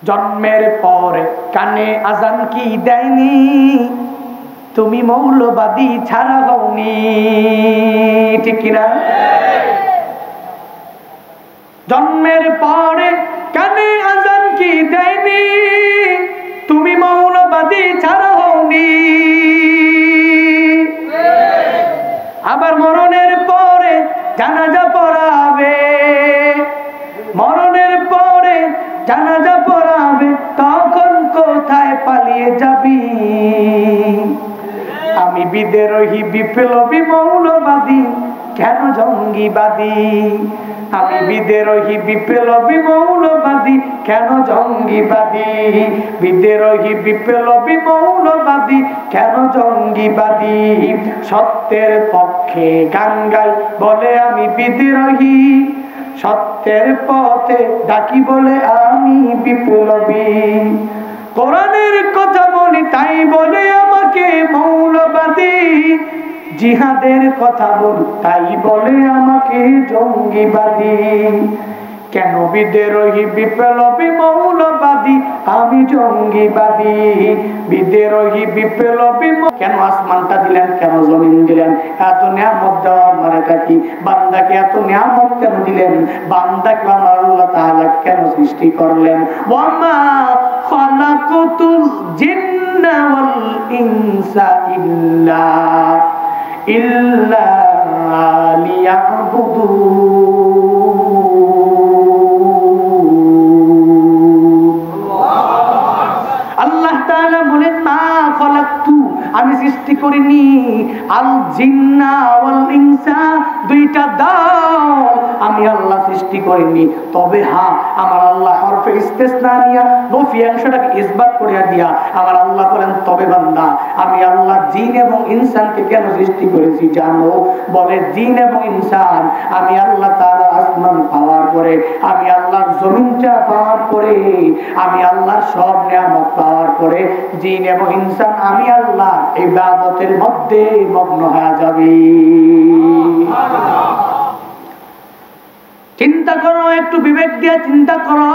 জন্মের পরে কানে আজান কি দেয়নি, তুমি মৌলবাদী ছাড়া হওনি, ঠিক কিনা? জন্মের পরে কানে আজান কি দেয়নি, তুমি মৌলবাদী ছাড়া হওনি। আবার মরণের পরে জানাজা পড়াবে, মরণের পরে জানাজা পড়াবে, তখন কোথায় পালিয়ে যাবি? আমি বিদ্রোহী বিপ্লবী মৌলবাদী, কেন জঙ্গিবাদী? আমি বিদ্রোহী বিপ্লবী মৌলবাদী, কেন জঙ্গিবাদী? বিদ্রোহী বিপ্লবী মৌলবাদী, কেন জঙ্গিবাদী? সত্যের পক্ষে গান গাই বলে আমি বিদ্রোহী, সত্যের পথে ডাকি বলে আমি বিপ্লবী। কোরআনের কথা বলি তাই বলে আমাকে মৌলবাদী, জিহাদের কথা বলি তাই বলে আমাকে জঙ্গিবাদী। কেন বিদ্রোহী বিপ্লবী মৌলবাদী, আমি জঙ্গিবাদী। বিদ্রোহী বিপ্লবী, কেন আসমানটা দিলেন, কেন জমিন দিলেন? এত নিয়ামত দেওয়ার মানেটা কি? বান্দাকে এত নিয়ামত কেন দিলেন? বান্দাকে আমার আল্লাহ তাআলা কেন সৃষ্টি করলেন? ওয়ামা খালাকুতুল জিন্না ওয়াল ইনসা ইল্লা আল্লাহ তাআলা বলেন, মা খালাকতু, আমি সৃষ্টি করিনি, আল জিন্না ওয়াল ইনসা, দুইটা দল আমি আল্লাহ সৃষ্টি করিনি। তবে হ্যাঁ, আমার আল্লাহ হরফে ইস্তেসনা নিয়া নফি অংশটাকে ইসবাত করিয়া দিয়া আমার আল্লাহ বলেন, তবে বান্দা আমি আল্লাহ জিন এবং ইনসানকে কেন সৃষ্টি করেছি জানো? বলে জিন এবং ইনসান আমি আল্লাহ তাআলা আসমান পাওয়ার পরে, আমি আল্লাহর জমিনটা পাওয়ার পরে, আমি আল্লাহর সব নিয়ামত পাওয়ার পরে জিন এবং ইনসান আমি আল্লাহ ইবাদতের মধ্যে মগ্ন হয়ে যাবে। চিন্তা করো, একটু বিবেক দিয়ে চিন্তা করো,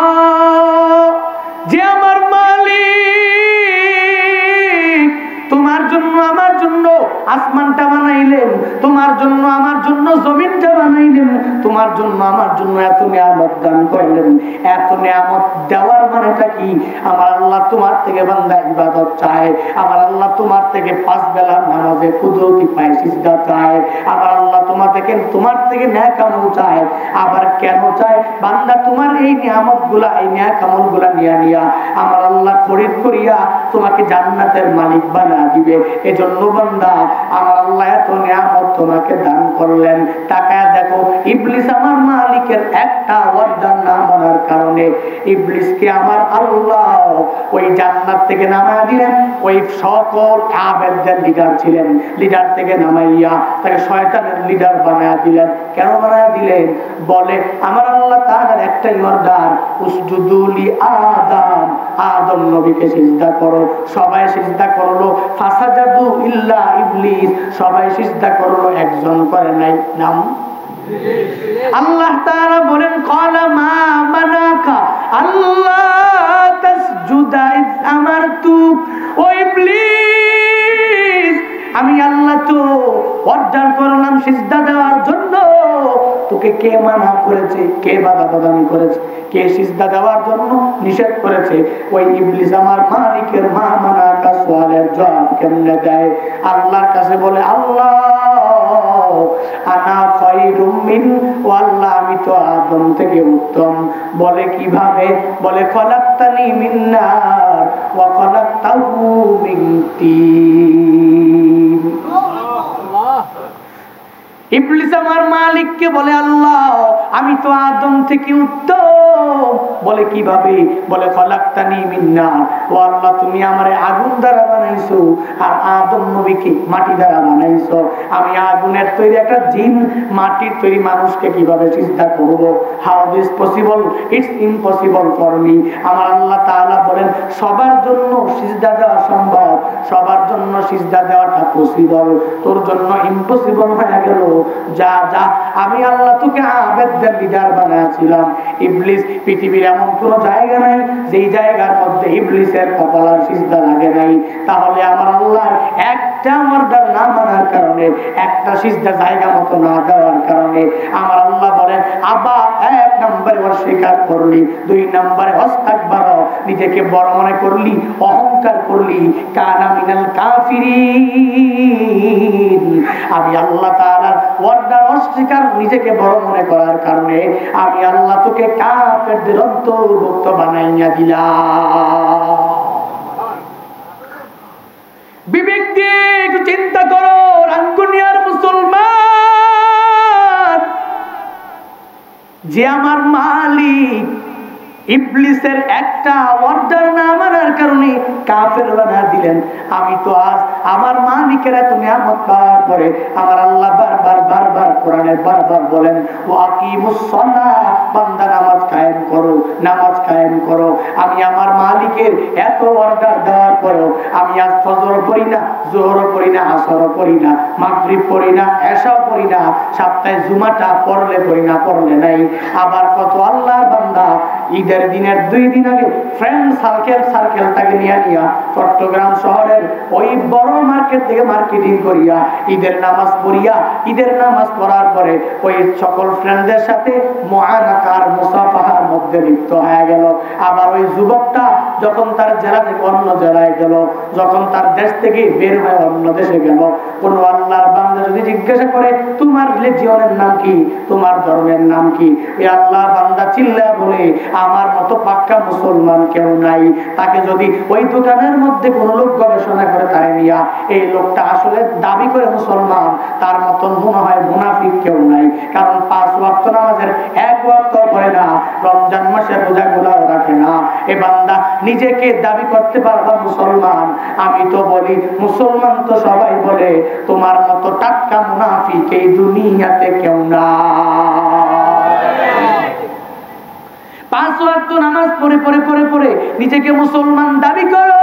যে আমার মালিক তোমার জন্য আমার জন্য আসমানটা বানাইলেন, তোমার জন্য আমার জন্য জমিনটা বানাইলেন, তোমার জন্য আমার জন্য এত নিয়ামত দান করলেন। এত নিয়ামত দেওয়ার মানেটা কি? আমার আল্লাহ তোমার থেকে বান্দা ইবাদত চায়, আমার আল্লাহ তোমার থেকে 5 বেলার নামাজে কুদরতি পায় সিজদা চায়, আমার আল্লাহ তোমার থেকে নেক আমল চায়। আবার কেন চায়? বান্দা তোমার এই নিয়ামতগুলা, এই নেক আমলগুলা নিয়া আমার আল্লাহ খরিদ করিয়া তোমাকে জান্নাতের মালিক বানায় দিবে। এজন্য বান্দা আমার আল্লাহ এত নিয়ামত তোমাকে দান করলেন। তাকায় দেখো, ইবলিস আমার মালিকের একটা ওয়াদা না মানার কারণে ইবলিসকে আমার আল্লাহ ওই জান্নাত থেকে নামায় দিলেন। ওই সকল আবেদদের লিডার ছিলেন, লিডার থেকে নামাইয়া তাকে শয়তানের লিডার বানায় দিলেন। কেন বানায় দিলেন? বলে আমার আল্লাহ তাআলার একটাই অর্ডার, উসজুদু লি আদম, আদম নবীকে সিজদা করো। সবাই সিজদা করলো, ফাসাজাদু ইল্লা ইবলিস, সবাই সিজদা করলো, একজন করে নাই, নাম আল্লাহ তাআলা বলেন, ক্বালা মা মানাকা আল্লাহ তাসজুদা ইয আমারতু, ও ইবলিস আমি আল্লাহ তো অর্ডার করলাম সিজদা দেওয়ার জন্য, তোকে কে মানা করেছে? কে বাধা প্রদান করেছে? কে সিজদা দেওয়ার জন্য নিষেধ করেছে? ওই ইবলিস আমার মালিকের মা মানাকা সওয়ালের জবাব কেমনে দেয়? আল্লাহর কাছে বলে, আল্লাহ আনা খায়রুম মিন, ও আল্লাহ আমি তো আদম থেকে উত্তম। বলে কিভাবে? বলে খলাকতানি মিন নার ওয়া খলাকতাহু মিন তিন। ইবলিস আমার মালিককে বলে, আল্লাহ আমি তো আদম থেকে উত্তম। বলে কিভাবে? বলে খলাকতানি মিন নার, ও আল্লাহ তুমি আমারে আগুন দ্বারা বানাইছো, আর আদম নবীকে মাটি দ্বারা বানাইছো। আমি আগুনের তৈরি একটা জিন, মাটির তৈরি মানুষকে কিভাবে সিজদা করব? How this possible? It's impossible for me. আমার আল্লাহ তাআলা বলেন, সবার জন্য সিজদা দেওয়া সম্ভব, সবার জন্য সিজদা দেওয়াটা পসিবল, তোর জন্য ইম্পসিবল হয়ে গেল। যা যা, আমি আল্লাহ তোকে আবেদদের লিডার বানাইছিলাম। ইবলিস পৃথিবীর এমন কোনো জায়গা নাই যেই জায়গার মধ্যে ইবলিসের কপাল সিজদা লাগে নাই। তাহলে আমার আল্লাহর একটা অর্ডার না মানার কারণে, একটা সিজদা জায়গা মতো না দেওয়ার কারণে আমার আল্লাহ বলেন, আবা 1 নম্বরে অস্বীকার করলি, 2 নম্বরে অস্তাকবার, নিজেকে বড় মনে করলি, অহংকার করলি, কানা মিনাল কাফিরিন। আমি আল্লাহ তাআলার অর্ডার অস্বীকার, নিজেকে বড় মনে করার কারণে আমি আল্লাহ তোকে কাফেরদের অন্তর্ভুক্ত বানাইয়া দিলাম। বিবেক দিয়ে একটু চিন্তা করো, রাঙ্গুনিয়ার মুসলমান, যে আমার মালিক ইবলিসের একটা অর্ডার না মানার কারণে কাফের বানা দিলেন, আমি তো আজ আমার মালিকের এত নিয়ামত পাওয়ার পরে আমার আল্লাহ বারবার কোরআনে বারবার বলেন, ওয়াকিমুস সালাহ, বান্দা নামাজ কায়েম করো, নামাজ কায়েম করো। আমি আমার মালিকের এত অর্ডার দেওয়ার পরেও আমি আজ ফজর পড়ি না, যোহর পড়ি না, আসর পড়ি না, মাগরিব পড়ি না, এশা পড়ি না, সপ্তাহে জুমাটা পড়লে পড়ি না, পড়লে নাই। আবার কত আল্লাহর বান্দা ঈদের দিনের 2 দিন আগে ফ্রেন্ড সার্কেলটাকে নিয়ে চট্টগ্রাম শহরের ওই বড় মার্কেট থেকে মার্কেটিং করিয়া ঈদের নামাজ পড়িয়া, ঈদের নামাজ পড়ার পরে ওই সকল ফ্রেন্ডদের সাথে মুআনাকার মুসাফাহার মধ্যে লিপ্ত হয়ে গেল। আবার ওই যুবকটা যখন তার জেলা থেকে অন্য জেলায় গেল, যখন তার দেশ থেকে বের হয়ে অন্য দেশে গেল, কোন আল্লাহর বান্দা যদি জিজ্ঞাসা করে তোমার রিলিজিয়নের নাম কি, তোমার ধর্মের নাম কি, এই আল্লাহর বান্দা চিল্লা বলে আমার মতো পাক্কা মুসলমান কেউ নাই। তাকে যদি ওই দোকানের মধ্যে কোন লোক গবেষণা করে তাই নিয়া এই লোকটা আসলে দাবি করে মুসলমান, তার মতন মনে হয় মুনাফিক কেউ নাই। কারণ 5 ওয়াক্ত নামাজের 1 ওয়াক্ত পড়ে না, রমজান মাসে রোজাগুলাও রাখে না। এ বান্দা নিজেকে দাবি করতে পারবা মুসলমান। আমি তো বলি মুসলমান তো সবাই বলে, তোমার মতো টাটকা মুনাফিক এই দুনিয়াতে কেউ না। 5 ওয়াক্ত নামাজ পড়ে নিজেকে মুসলমান দাবি করো।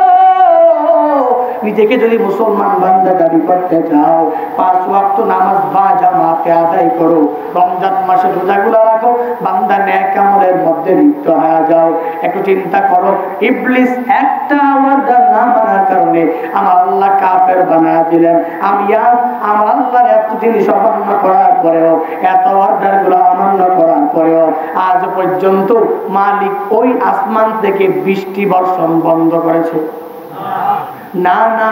নিজেকে যদি মুসলমান বান্দা দাবি করতে চাও, 5 ওয়াক্ত নামাজ বা জামাতে আদায় করো, রমজান মাসে রোজাগুলো রাখো, বান্দা নেক আমলের মধ্যে লিপ্ত হয়ে যাও। একটু চিন্তা করো, ইবলিস একটা অর্ডার না মানার কারণে আমার আল্লাহ কাফের বানায় দিলেন। আমি আজ আমার আল্লাহর এত জিনিস অমান্য করার পরেও, এত অর্ডার গুলো অমান্য করার পরেও আজ পর্যন্ত মালিক ওই আসমান থেকে বৃষ্টি বর্ষণ বন্ধ করেছে? না না,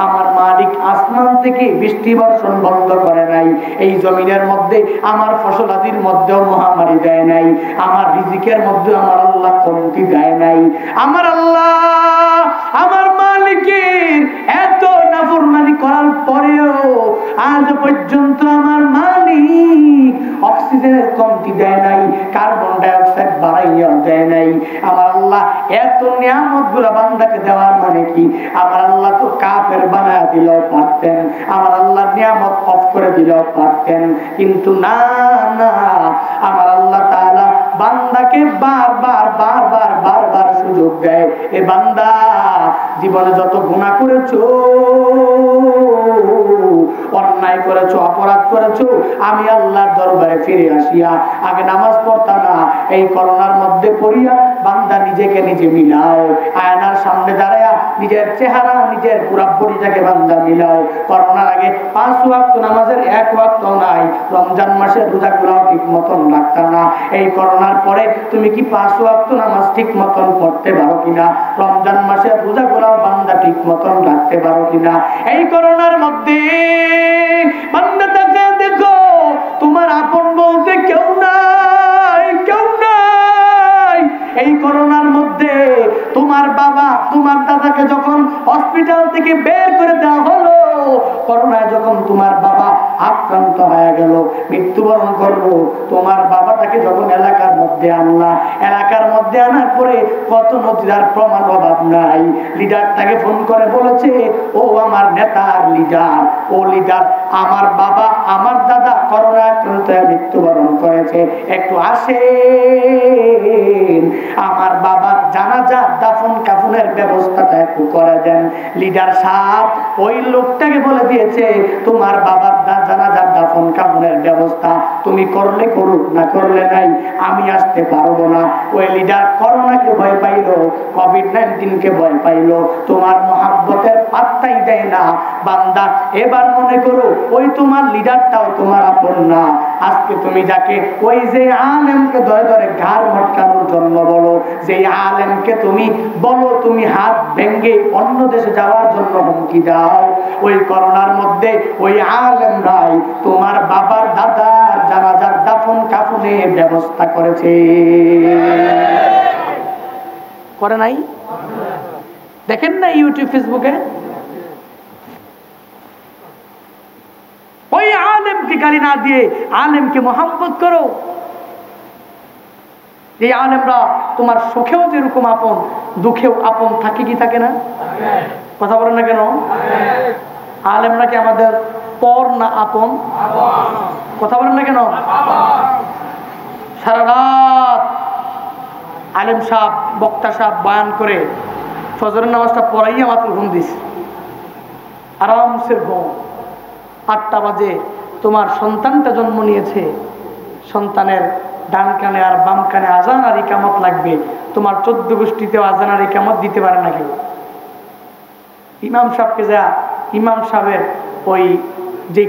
আমার মালিক আসমান থেকে বৃষ্টি বর্ষণ বন্ধ করে নাই। এই জমিনের মধ্যে আমার ফসলাদির মধ্যেও মহামারী দেয় নাই, আমার রিজিকের মধ্যে আমার আল্লাহ কমতি দেয় নাই। আমার আল্লাহ আমার মালিকের এত নাফরমানি করার পরেও আজ পর্যন্ত আমার মালিক অক্সিজেনের কমতি দেয় নাই, কার্বন ডাই অক্সাইড বাড়াইয়া দেয় নাই। আমার আল্লাহ এত নিয়ামত গুলা বান্দাকে দেওয়ার মানে কি? আমার আল্লাহ তো কাফের বানায় দিলেও পারতেন, আমার আল্লাহ নিয়ামত অফ করে দিলেও পারতেন, কিন্তু না না, আমার আল্লাহ তাআলা বান্দাকে বারবার সুযোগ দেয়। এ বান্দা, জীবনে যত গুনাহ করেছো, অন্যায় করেছো, অপরাধ করেছো, আমি আল্লাহর দরবারে ফিরে আসিয়া আগে নামাজ পড়তা না, এই করোনার মধ্যে পড়িয়া বান্দা নিজেকে নিজে মিলাও, আয়নার সামনে দাঁড়ায়া নিজের চেহারা, নিজের পুরা বডিটাকে বান্দা মিলাও। করোনার আগে 5 ওয়াক্ত নামাজের 1 ওয়াক্ত নাই, রমজান মাসে রোজাগুলাও ঠিক মতন রাখতা না। এই করোনার পরে তুমি কি 5 ওয়াক্ত নামাজ ঠিক মতন পড়তে পারো কিনা? রমজান মাসে রোজাগুলাও বান্দা ঠিক মতন রাখতে পারো কিনা? এই করোনার মধ্যে বান্দা তাকে দেখো, তোমার আপন বলতে কেউ নাই, কেউ নাই। এই করোনার মধ্যে তোমার বাবা, তোমার দাদাকে যখন হসপিটাল থেকে বের করে দেওয়া হলো, করোনায় যখন তোমার বাবা আক্রান্ত হয়ে গেল, মৃত্যুবরণ করলো, তোমার বাবাটাকে যখন এলাকার মধ্যে আনলা, এলাকার মধ্যে আনার পরে কত নজিরার প্রমাণ অভাব নাই। লিডারটাকে ফোন করে বলেছে, ও আমার নেতার লিডার, ও লিডার, আমার বাবা, আমার দাদা করোনা আক্রান্ত হয়ে মৃত্যুবরণ করেছে, একটু আসেন, আমার বাবার জানাজা দাফন কাফনের ব্যবস্থাটা একটু করে দেন। লিডার সাহেব ওই লোকটা আগে বলে দিয়েছে তোমার বাবার জানাজার দাফন কাফনের ব্যবস্থা তুমি করলে করুক, না করলে নাই, আমি আসতে পারবো না। ওই লিডার করোনাকে ভয় পাইলো, কোভিড-19 কে ভয় পাইলো, তোমার মহাব্বতের পাত্তাই দেয় না। বান্দা এবার মনে করো ওই তোমার লিডারটাও তোমার আপন না। আজকে তুমি যাকে ওই যে আলেমকে ধরে ধরে ঘাড় মটকানোর জন্য বলো, যে আলেমকে তুমি বলো তুমি হাত ভেঙ্গে অন্য দেশে যাওয়ার জন্য হুমকি দাও, ওই করোনার মধ্যে ওই আলেমরাই তোমার বাবার দাদার জানাজার দাফন কাফনের ব্যবস্থা করেছে, করে নাই? দেখেন না ইউটিউব ফেসবুকে? ওই আলেমকে গালি না দিয়ে আলেমকে মোহাম্মত করো। এই আলেমরা তোমার সুখেও যেরকম আপন, দুঃখেও আপন থাকে কি থাকে না? কথা বলেন না কেন? আলেমরা কি আমাদের পর না আপন? কথা বলেন না কেন? সারা রাত আলেম সাহেব, বক্তা সাহেব বয়ান করে ফজরের নামাজটা পড়াইয়া মাত্র ঘুম দিস, আরামসে ঘুম। 8টা বাজে তোমার সন্তানটা জন্ম নিয়েছে, সন্তানের ডান কানে আর বাম কানে আজান আর ইকামত লাগবে, তোমার 14 গোষ্ঠীতেও আজান আর ইকামত দিতে পারে না কেউ। ইমাম সাহেবকে যা, ইমাম সাহেবের ওই যে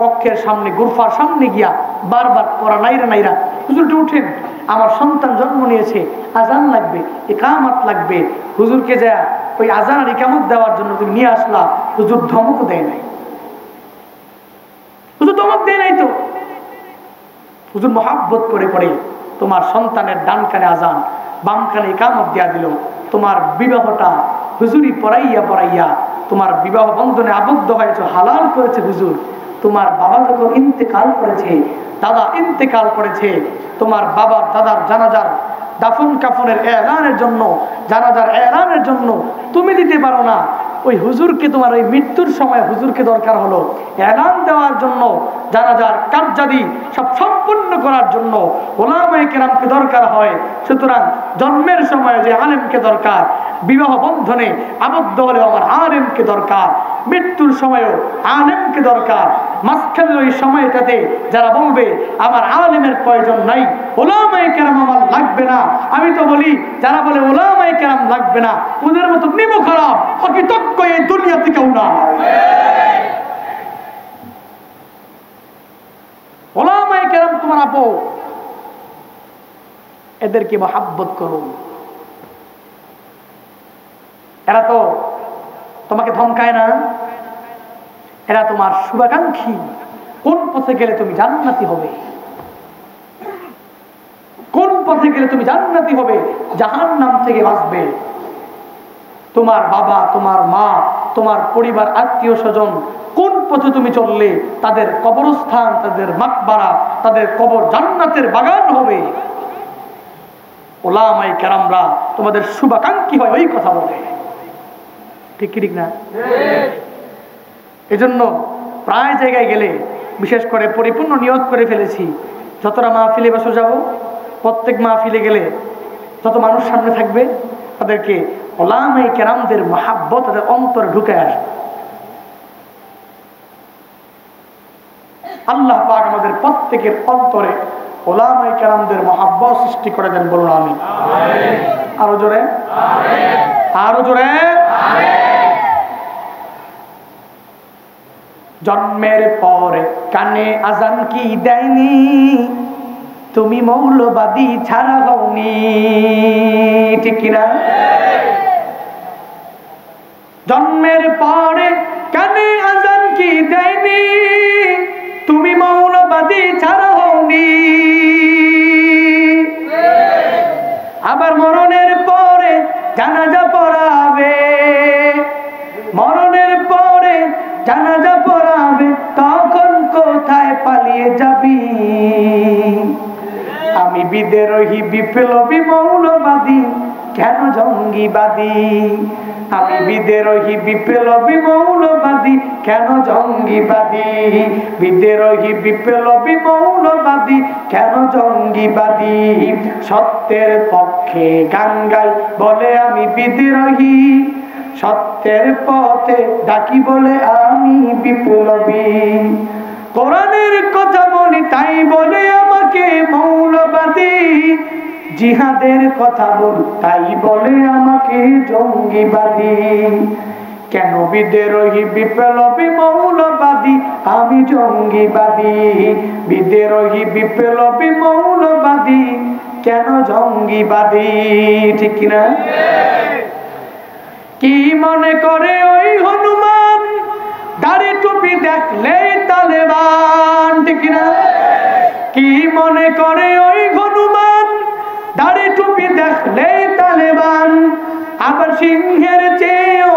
কক্ষের সামনে, গুরফার সামনে গিয়া বারবার করা নাইরা নাইরা, হুজুরটা উঠেন, আমার সন্তান জন্ম নিয়েছে, আজান লাগবে, ইকামত লাগবে। হুজুরকে যা ওই আজান আর ইকামত দেওয়ার জন্য তুমি নিয়ে আসলা, হুজুর ধমক দেয় নাই, হুজুর ধমক দেয় নাই তো। হুজুর মহাব্বত করে পড়ে তোমার সন্তানের ডান কানে আজান, বাম কানে ইকামত দিয়া দিল। তোমার বিবাহটা হুজুরি পড়াইয়া পড়াইয়া তোমার বিবাহ বন্ধনে আবদ্ধ হয়েছে, হালাল করেছে হুজুর। তোমার বাবা যখন ইন্তেকাল করেছে, দাদা ইন্তেকাল করেছে, তোমার বাবার দাদার জানাজার দাফন কাফনের এলানের জন্য, জানাজার এলানের জন্য তুমি দিতে পারো না, ওই হুজুরকে তোমার ওই মৃত্যুর সময় হুজুরকে দরকার হলো এলান দেওয়ার জন্য, জানাজার কার্যাদি সব সম্পূর্ণ করার জন্য ওলামায়ে কেরামকে দরকার হয়। সুতরাং জন্মের সময় যে আলেমকে দরকার, বিবাহ বন্ধনে আবদ্ধ হলে আমার আলেমকে দরকার, মৃত্যুর সময়ও আলেমকে দরকার। মাঝখানের ওই সময়টাতে যারা বলবে আমার আলেমের প্রয়োজন নাই, ওলামায়ে কেরাম আমার লাগবে না, আমি তো বলি যারা বলে ওলামায়ে কেরাম লাগবে না, ওদের মতো নিমো খারাপ অকৃতজ্ঞ এই দুনিয়াতে কেউ না। ওলামায়ে কেরাম তোমার আপন, এদেরকে মহাব্বত করুন। এরা তো তোমাকে ধমকায় না, এরা তোমার শুভাকাঙ্ক্ষী। কোন পথে গেলে তুমি জান্নাতি হবে, কোন পথে গেলে তুমি জান্নাতি হবে, জাহান্নাম থেকে বাঁচবে। তোমার বাবা, তোমার মা, তোমার পরিবার, আত্মীয় স্বজন, কোন পথে তুমি চললে তাদের কবরস্থান, তাদের মাকবারা, তাদের কবর জান্নাতের বাগান হবে। ওলামায়ে কেরামরা তোমাদের শুভাকাঙ্ক্ষী হয়, ওই কথা বলে। ঠিক কি ঠিক না? এজন্য প্রায় জায়গায় গেলে, বিশেষ করে পরিপূর্ণ নিয়ত করে ফেলেছি, যতটা মাহফিলে বসে যাব, প্রত্যেক মাহফিলে গেলে যত মানুষ সামনে থাকবে তাদেরকে ওলামায়ে কেরামদের মহাব্বত তাদের অন্তরে ঢুকে আসবে। আল্লাহ পাক আমাদের প্রত্যেকের অন্তরে ওলামায়ে কেরামদের মহাব্বত সৃষ্টি করে দেন, বলুন আমিন। আরো জোরে, আরো জোরে। জন্মের পরে কানে আজান কি দেয়নি, তুমি মৌলবাদী ছাড়া হওনি, ঠিক কিনা? জন্মের পরে কানে আজান কি দেয়নি, তুমি মৌলবাদী ছাড়া হওনি। আবার মরণের পরে জানাজা পড়াবে, মরণের পরে জানাজা পড়াবে, তখন কোথায় পালিয়ে যাবি? আমি বিদ্রোহী বিপ্লবী মৌলবাদী, কেন জঙ্গিবাদী? আমি বিদ্রোহী বিপ্লবী মৌলবাদী, কেন জঙ্গিবাদী? বিদ্রোহী বিপ্লবী মৌলবাদী, কেন জঙ্গিবাদী? সত্যের পক্ষে গান গাই বলে আমি বিদ্রোহী, সত্যের পথে ডাকি বলে আমি বিপ্লবী। কোরআনের কথা বলি তাই বলে আমাকে মৌলবাদী, জিহাদের কথা বলি তাই বলে আমাকে জঙ্গিবাদী। কেন বিদ্রোহী বিপ্লবী মৌলবাদী আমি জঙ্গিবাদী, বিদ্রোহী বিপ্লবী মৌলবাদী কেন জঙ্গিবাদী, ঠিক কিনা? কি মনে করে ওই হনুমান দাড়ি টুপি দেখলেই তালেবান, ঠিক কিনা? কি মনে করে ওই হনুমান দাড়ি টুপি দেখলেই তালেবান, আবার সিংহের চেয়েও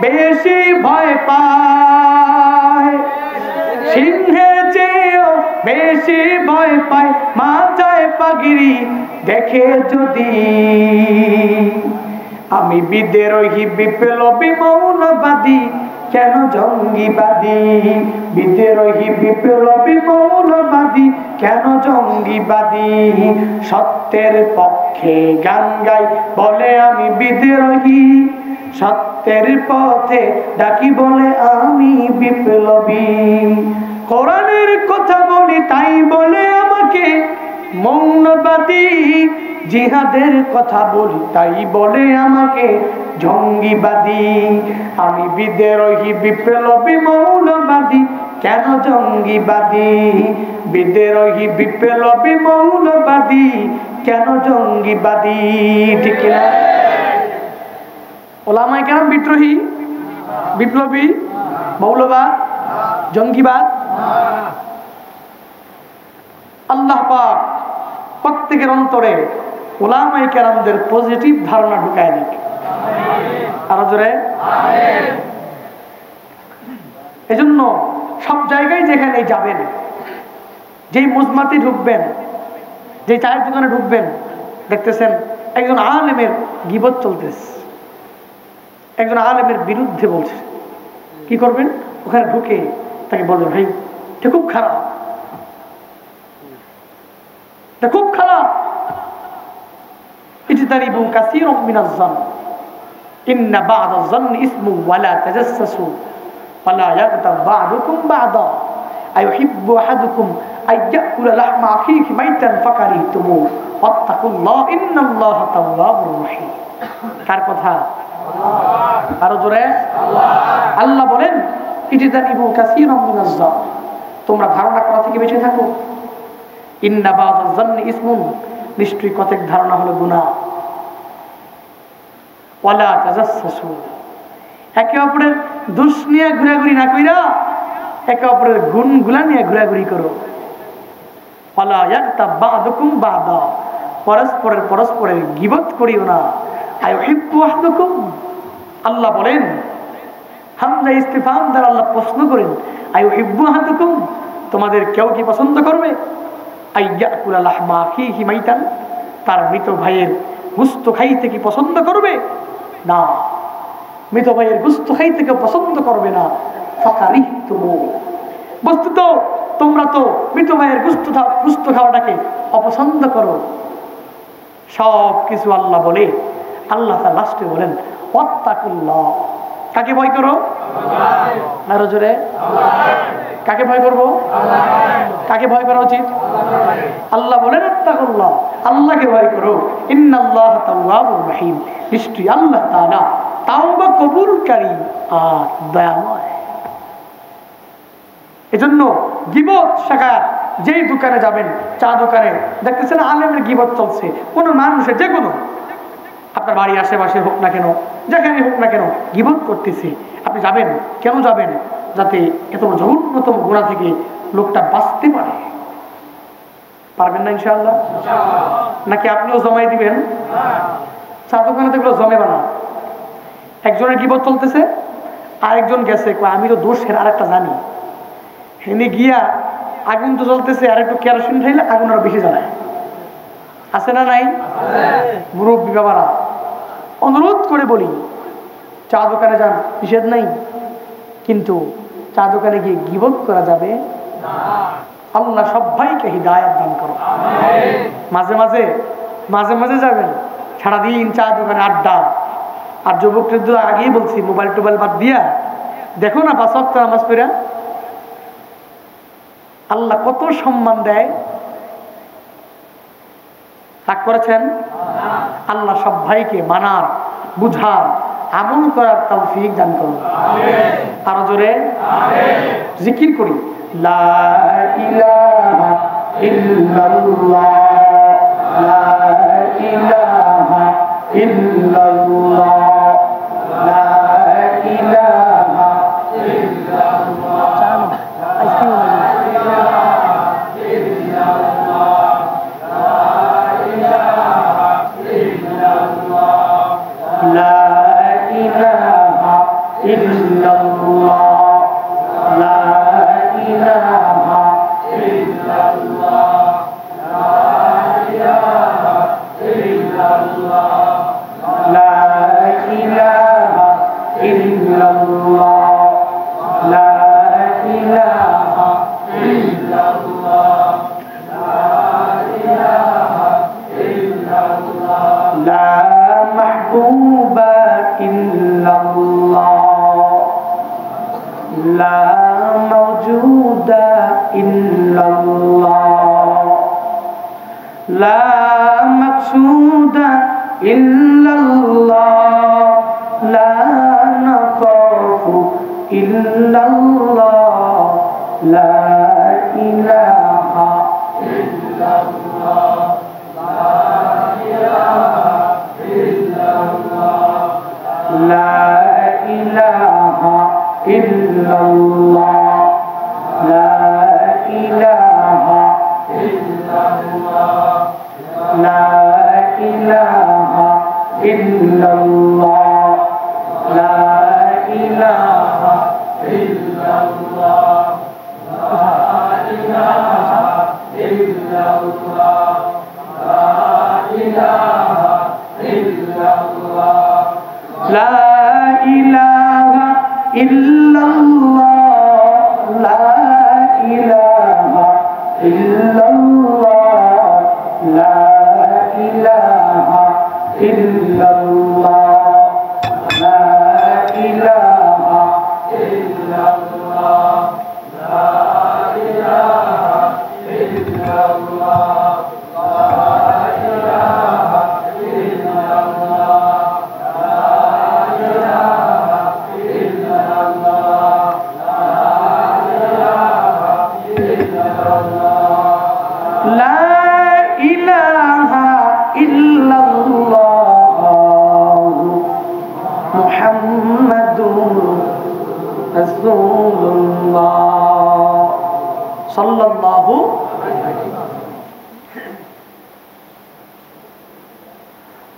বেশি ভয় পায়, সিংহের চেয়েও বেশি ভয় পায় মাথায় পাগড়ি দেখে যদি। আমি বিদ্রোহী বিপ্লবী মৌলবাদী কেন জঙ্গিবাদী, বিদ্রোহী বিপ্লবী মৌলবাদী কেন জঙ্গিবাদী। সত্যের পক্ষে গান গাই বলে আমি বিদ্রোহী, সত্যের পথে ডাকি বলে আমি বিপ্লবী। কোরআনের কথা বলি তাই বলে আমাকে মৌলবাদী, জিহাদের কথা বলি তাই বলে আমাকে জঙ্গিবাদী। আমি বিদ্রোহী বিপ্লবী মৌলবাদী কেন জঙ্গিবাদী, বিদ্রোহী বিপ্লবী মৌলবাদী কেন জঙ্গিবাদী, ঠিক না? ওলামায়ে কেরাম বিদ্রোহী বিপ্লবী মৌলবাদ জঙ্গিবাদ? আল্লাহ পাক প্রত্যেকের অন্তরে ওলামায়ে কেরামদের পজিটিভ ধারণা ঢুকায় দিক। আরো জোরে আমিন। এজন্য সব জায়গায় যেখানে যাবেন, যেই মজমাতে ঢুকবেন, যেই চায়ের দোকানে ঢুকবেন, দেখতেছেন একজন আলেমের গীবত চলতেছে, একজন আলেমের বিরুদ্ধে বলছে, কি করবেন? ওখানে ঢুকে তাকে বলবেন, ভাই এটা খুব খারাপ, এটা খুব খারাপ। ইজতানিবু কাসীরাম মিনাজ যান ইন্না বা'দাজ যান্নি ইসমু ওয়া লা তাজাসসু ওয়া লা ইয়াগতাব বা'দুকুম বা'দা আইয়ুহিব্বু আহাদুকুম আইয়াকুলা লাহমা আখিহি মাইতান ফাকারিহতুমু ওয়াত্তাকুল্লাহ ইন্নাল্লাহা তাওয়াবুর রহিম। কার কথা? আল্লাহ। আরো জোরে আল্লাহ। আল্লাহ বলেন ইজতানিবু কাসীরাম মিনাজ যান, তোমরা ধারণা করা থেকে বেঁচে থাকো। ইন্না বা'দাজ যান্নি ইসমুন, নিশ্চয়ই কতক ধারণা হলো গুনাহ। ওয়ালা তাজাসসু, একে অপরের দোষ নিয়ে ঘোরাঘুরি না কইরা একে অপরের গুণগুলা নিয়ে ঘোরাঘুরি করো। ওয়ালা ইয়াগতাব বা'দুকুম বা'দা, পরস্পরের গীবত করিও না। আইয়ুহিব্বু আহাদুকুম, আল্লাহ বলেন, হামজা ইস্তিফহাম দ্বারা আল্লাহ প্রশ্ন করেন, আইয়ুহিব্বু আহাদুকুম, তোমাদের কেউ কি পছন্দ করবে? আইয়াকুলা লাহমা আখিহি মাইতান, তার মৃত ভাইয়ের গোশত খাইতে কি পছন্দ করবে? না, মৃত ভাইয়ের গোশত খাইতে কেউ পছন্দ করবে না। ফাকারিহতুমু, বস্তুত তোমরা তো মৃত ভাইয়ের গোশত খাওয়াটাকে অপছন্দ করো। সব কিছু আল্লাহ বলে, আল্লাহ তাআলা লাস্টে বলেন ওয়াত্তাকুল্লাহ, কাকে ভয় করো? আল্লাহ। আরো জোরে আল্লাহ। কাকে ভয় করবো? আল্লাহ। কাকে ভয় করা উচিত? আল্লাহ বলেন ওয়াত্তাকুল্লাহ, আল্লাহকে ভয় করো। ইন্নাল্লাহা তাওয়াবুর রহিম, নিশ্চয়ই আল্লাহ তাআলা তাওবা কবুলকারী আর দয়াময়। এজন্য গীবত শাখা, যেই দোকানে যাবেন, চা দোকানে দেখতেছেন আলেমের গীবত চলছে, কোনো মানুষের যে কোনো, আপনার বাড়ির আশেপাশে হোক না কেন, যেখানে হোক না কেন গীবত করতেছে, আপনি যাবেন। কেন যাবেন? যাতে এত জঘন্যতম গুনাহ থেকে লোকটা বাঁচতে পারে। পারবেন না ইনশাআল্লাহ? নাকি আপনিও জমাই দিবেন? চা দোকানে তো এগুলো জমে বানা। একজনের গীবত চলতেছে, আরেকজন গেছে, আমি তো দোষের আর একটা জানি, হেনে গিয়া আগুন তো জ্বলতেছে, আর একটু কেরোসিন ঢাইলে আগুন আরো বেশি জ্বালায়। আছে না নাই? মুরব্বী বাবারা, অনুরোধ করে বলি, চা দোকানে যান, নিষেধ নাই, কিন্তু চা দোকানে গিয়ে গীবত করা যাবে না। আল্লাহ সবাইকে হিদায়াত দান করো। মাঝে মাঝে যাবেন, সারাদিন চা দোকানে আড্ডা, আর যুবকদের তো আগেই বলছি, মোবাইল টোবাইল বাদ দিয়া দেখো না 5 ওয়াক্ত নামাজ পড়া। আল্লাহ কত সম্মান দেয়, রাগ করেছেন? আল্লাহ সব ভাইকে মানার, বুঝার, আমল করার তৌফিক দান করুন। আরো জোরে জিকির করি, লা ইলাহা ইল্লাল্লাহ, লা ইলাহা ইল্লাল্লাহ, লা ইলাহা ইল্লাল্লাহ। জানো আইসক্রিম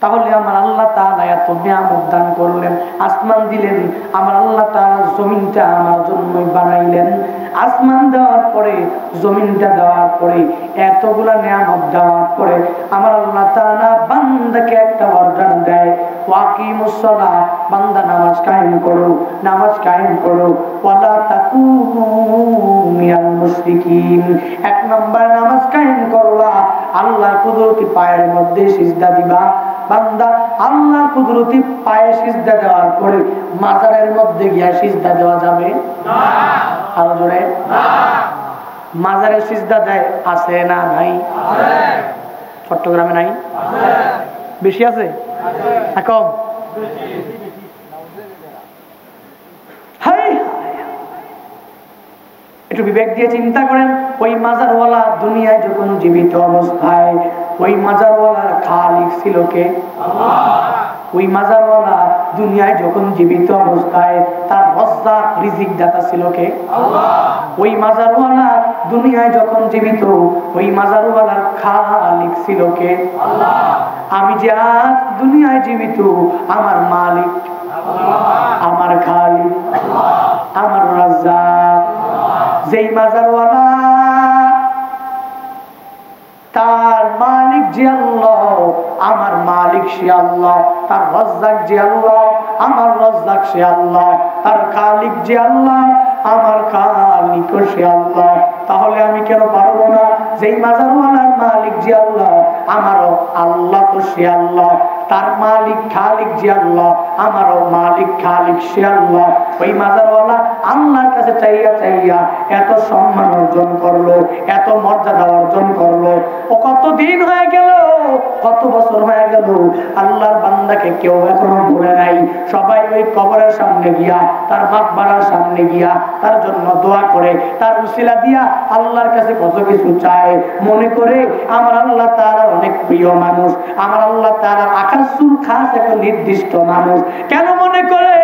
তাহলে আমার আল্লাহ তাআলা এত নিয়ামত দান করলেন, আসমান দিলেন, আমার আল্লাহ তাআলা জমিনটা আমার জন্যই বানাইলেন। আসমান দেওয়ার পরে, জমিনটা দেওয়ার পরে, এতগুলা নিয়ামত দেওয়ার পরে আমার আল্লাহ তাআলা বান্দাকে একটা অর্ডার দেয়, ওয়াকিমুস সালাহ, বান্দা নামাজ কায়েম করো, নামাজ কায়েম করো, ওয়ালা তাকুনু মিনাল মুশরিকিন। 1 নাম্বার নামাজ কায়েম করবা, আল্লাহর কুদরতি পায়ের মধ্যে সিজদা দিবা। বান্দা আল্লাহর কুদরতি পায়ে সিজদা দেওয়ার পরে মাজারের মধ্যে গিয়া সিজদা দেওয়া যাবে না। আরো জোরে না। মাজারে সিজদা দেয় আছে না নাই? আছে। চট্টগ্রামে নাই? আছে। বেশি আছে? আছে। কম? বেশি। হাই, একটু বিবেক দিয়ে চিন্তা করেন, ওই মাজারওয়ালা দুনিয়ায় যখন জীবিত অবস্থায়, ওই মাজারওয়ালার খালিক ছিল কে? আল্লাহ। ওই মাজারওয়ালা দুনিয়ায় যখন জীবিত অবস্থায় তার রাজ্জাক রিজিক দাতা ছিল কে? আল্লাহ। ওই মাজারওয়ালা দুনিয়ায় যখন জীবিত, ওই মাজারওয়ালার খালিক ছিল কে? আল্লাহ। আমি যে আজ দুনিয়ায় জীবিত, আমার মালিক আল্লাহ, আমার খালিক আল্লাহ, আমার রাজ্জাক। যেই মাজারওয়ালা তার মালিক যে আল্লাহ, আমার মালিক সে আল্লাহ, তার রাজ্জাক যে আল্লাহ, আমার রাজ্জাক সে আল্লাহ, তার খালিক যে আল্লাহ, আমার খালিক সে আল্লাহ। তাহলে আমি কেন পারবো না? যেই মাজারওয়ালার মালিক যে আল্লাহ, আমারও আল্লাহ তো সে আল্লাহ, তার মালিক খালিক যে আল্লাহ, আমারও মালিক খালিক সে আল্লাহ। ওই মাজারওয়ালা আল্লাহর কাছে চাইয়া চাইয়া এত সম্মান অর্জন করলো, এত মর্যাদা অর্জন করলো। ও কত দিন হয়ে গেল, কত বছর হয়ে গেল, আল্লাহর বান্দাকে কেউ এখনো ভুলে নাই। সবাই ওই কবরের সামনে গিয়া, তার মাকবারার সামনে গিয়া তার জন্য দোয়া করে, তার উসিলা দিয়া আল্লাহর কাছে কত কিছু চায়। মনে করে আমার আল্লাহ তাআলা অনেক প্রিয় মানুষ, আমার আল্লাহ তাআলা আকাশুল খাস একটা নির্দিষ্ট মানুষ। কেন মনে করে?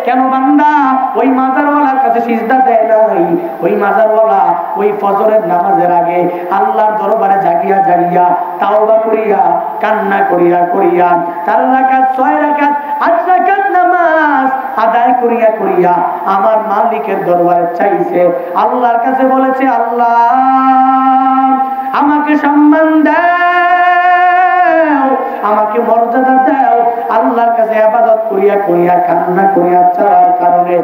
কেন বান্দা ওই মাজারওয়ালার কাছে সিজদা দেয় নাই? ওই মাজারওয়ালা ওই ফজরের নামাজের আগে আল্লাহর দরবারে জাগিয়া জাগিয়া তাওবা করিয়া, কান্না করিয়া করিয়া 4 রাকাত 6 রাকাত 8 রাকাত নামাজ আদায় করিয়া করিয়া আমার মালিকের দরবারে চাইছে। আল্লাহর কাছে বলেছে, আল্লাহ আমাকে সম্মান দাও, আমাকে মর্যাদা দাও। আল্লাহর কাছে ইবাদত করিয়া করিয়া কান্না করিয়া চাওয়ার কারণে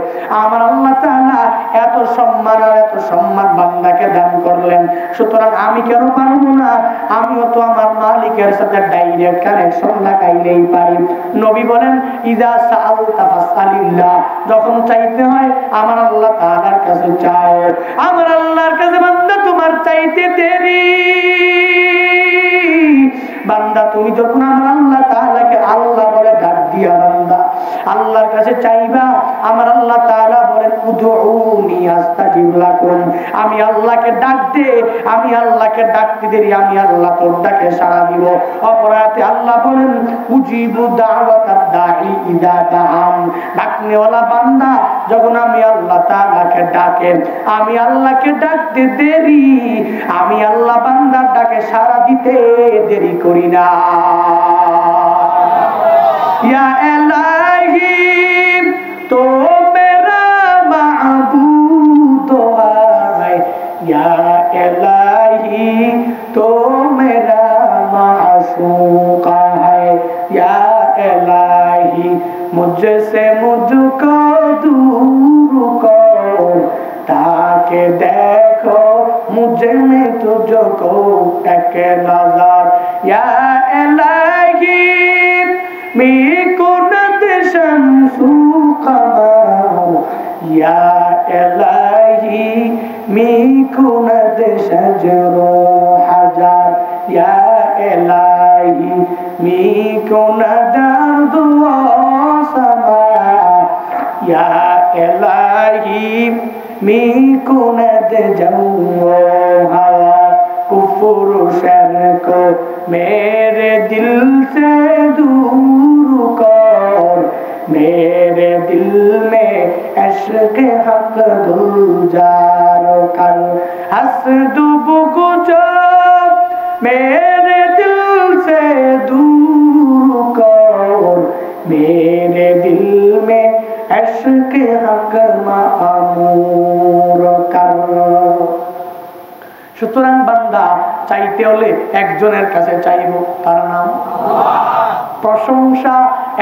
আমার আল্লাহ তাআলা এত সম্মান আর এত সম্মান বান্দাকে দান করলেন। সুতরাং আমি কেন পারবো না? আমিও তো আমার মালিকের সাথে ডাইরেক্ট কানেকশন লাগাইলেই পারি। নবী বলেন, ইযা সাআলতা ফাসআলিল্লাহ, যখন চাইতে হয় আমার আল্লাহ তাআলার কাছে চাও। আমার আল্লাহর কাছে বান্দা তোমার চাইতে দেরি। বান্দা তুমি যখন আমার আল্লাহ তাআলাকে আল্লাহ বলে ডাক দিয়া বান্দা আল্লাহর কাছে চাইবা, আমার আল্লাহ তাআলা বলেন, উদউনি আস্তাজিব লাকুম, আমি আল্লাহকে ডাক দে, আমি আল্লাহকে ডাকতে দেরি, আমি আল্লাহ তোর ডাকে সাড়া দিব। অপরাতে আল্লাহ বলেন, উজিবু দাওয়াতাদ দাঈ ইযা দাআন, ডাকনেওয়ালা বান্দা যখন আমি আল্লাহ তাআলাকে ডাকে, আমি আল্লাহকে ডাকতে দেরি, আমি আল্লাহ বান্দার ডাকে সাড়া দিতে দেরি করি না। ইয়া ইলাহি তো মেরা মাবুদ है, या इलाही तो मेरा माशूक है, या इलाही मुझसे मुझको दूर करो, ताकि देखो मुझे में तुझको एक नजर, या इलाही मिकुनत शम्सु कमर, या इलाही मिकुनत शजरो हजार, या इलाही मिकुनत अर्दु व समा, या इलाही मिकुनत जौ हवा। कुफर शर को मेरे दिल से दूर कर, मेरे दिल में इश्क हक गुलजार कर, हसद बुग़्ज़ मेरे दिल से दूर कर, मेरे दिल में इश्क हक मामूर कर। সুতরাং বান্দা চাইতে হলে একজনের কাছে চাইব, তার নাম আল্লাহ। প্রশংসা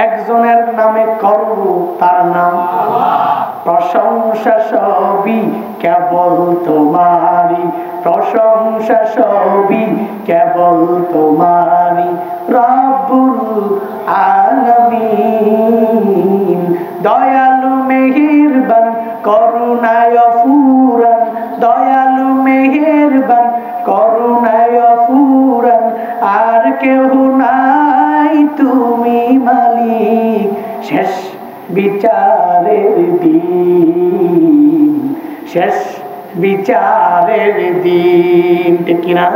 একজনের নামে করব, তার নাম আল্লাহ। প্রশংসা সবই কেবল তোমারই, প্রশংসা সবই কেবল তোমারই, রব্বুল আলামিন। দয়ালু মেহেরবান করুণায় ফুরান, দয়ালু মেহেরবান করুণায় ফুরান, আর কেহ নাই তুমি মালিক শেষ বিচারের দিন, শেষ বিচারের দিন। ঠিক কিনা?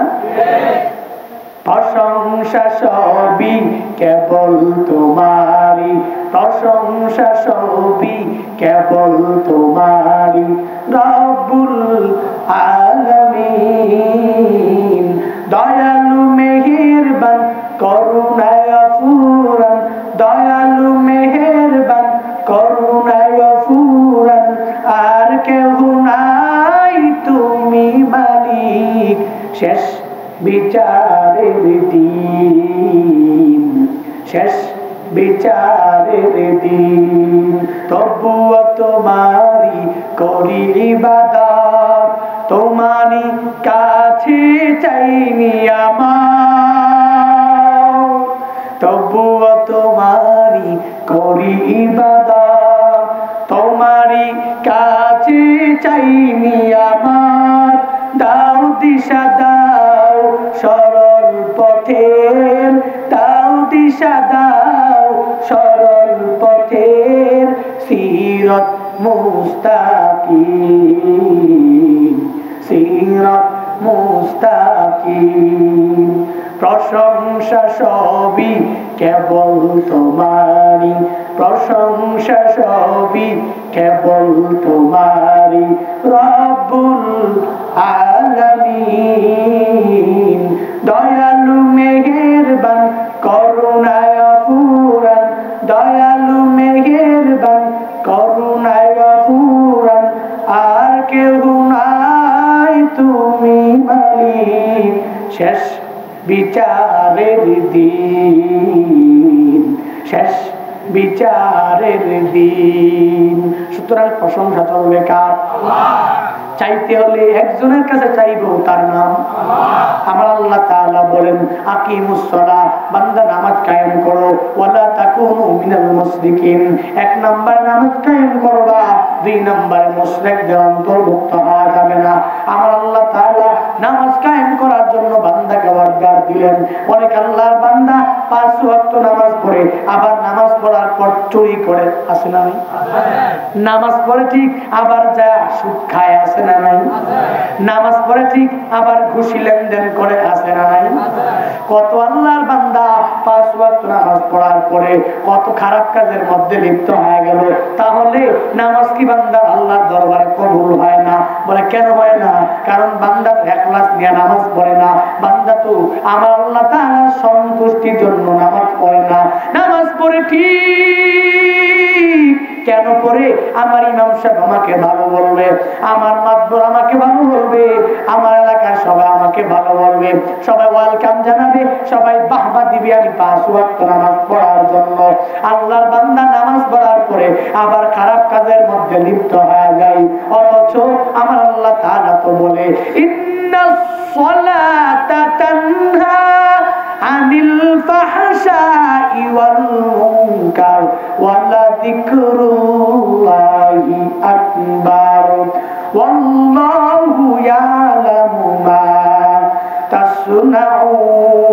প্রশংসা সবই কেবল তোমারই, প্রশংসা সবই কেবল তোমারই, রব্বুল আলামিন। দয়ালু মেহেরবান করুণায় ফুরান, দয়ালু মেহেরবান করুণায় ফুরান, আর কেহ নাই তুমি মালিক শেষ বিচারের দিন, শেষ বিচারের দিন। তবুও তোমারি করি ইবাদত, তোমারই কাছে চাইনি আমার, তবুও তোমারই করি ইবাদত। তোমারই কাছে চাইনি আমার, দাও দিশা দাও সরল পথের, দাও দিশা দাও সরল পথের, সিরাত মুস্তাকিম, সিরাত মুস্তাকিম। প্রশংসা সবই কেবল তোমারই, প্রশংসা সবই কেবল তোমারই, রব্বুল আলামিন। দয়ালু মেহেরবান করুণায় অফুরান, দয়ালু মেহেরবান করুণায় অফুরান, আর কেউ নাই তুমি মালিক, শেষ বিচারের দিন, শেষ বিচারের দিন। সুতরাং প্রশংসা চলবে কার? চাইতে হলে একজনের কাছে চাইবো, তার নাম আমার আল্লাহ তাআলা বলেন আকিমুস সালাহ, বান্দা নামাজ কায়েম করো, ওয়ালা তাকুনু মিনাল মুশরিকিন। এক নাম্বার নামাজ কায়েম করবা, দুই নাম্বার মুশরিকদের অন্তর্ভুক্ত হওয়া যাবে না। আমার আল্লাহ তাআলা নামাজ কায়েম করার জন্য বান্দাকে অর্ডার দিলেন। অনেক আল্লাহর বান্দা 5 ওয়াক্ত নামাজ পড়ে, আবার নামাজ পড়ার পর চুরি করে, আছে না নাই? নামাজ পড়ে ঠিক, আবার যা সুদ খায়, আছে না নাই? নামাজ পড়ে ঠিক, আবার ঘুষি লেনদেন করে, আছে না নাই? কত আল্লাহর বান্দা 5 ওয়াক্ত নামাজ পড়ার পরে কত খারাপ কাজের মধ্যে লিপ্ত হয়ে গেল। তাহলে নামাজ কি বান্দা আল্লাহর দরবারে কবুল হয় না? বলে কেন হয় না? কারণ বান্দা ইখলাস নিয়ে নামাজ পড়ে না, বান্দা তো আমার আল্লাহ তাআলার সন্তুষ্টির জন্য নামাজ পড়ে না। নামাজ পড়ে ঠিক, কেন পড়ে? আমার ইমাম সাহেব আমাকে ভালো বলবে, আমার মাতবর আমাকে ভালো বলবে, আমার এলাকার সবাই আমাকে ভালো বলবে, সবাই ওয়েলকাম জানাবে, সবাই বাহবা দিবে আমি 5 ওয়াক্ত নামাজ পড়ার জন্য। আল্লাহর বান্দা নামাজ পড়ার পরে আবার খারাপ কাজের মধ্যে লিপ্ত হয়ে যায়। অথচ আমার আল্লাহ তাআলা তো বলে ইন্নাস সালাতা তানহা আনিল ফাহশাই ওয়াল মুনকার ওয়ালা যিকরুল্লাহি আকবার ওয়াল্লাহু ইয়ালামু মা তাসনাউন।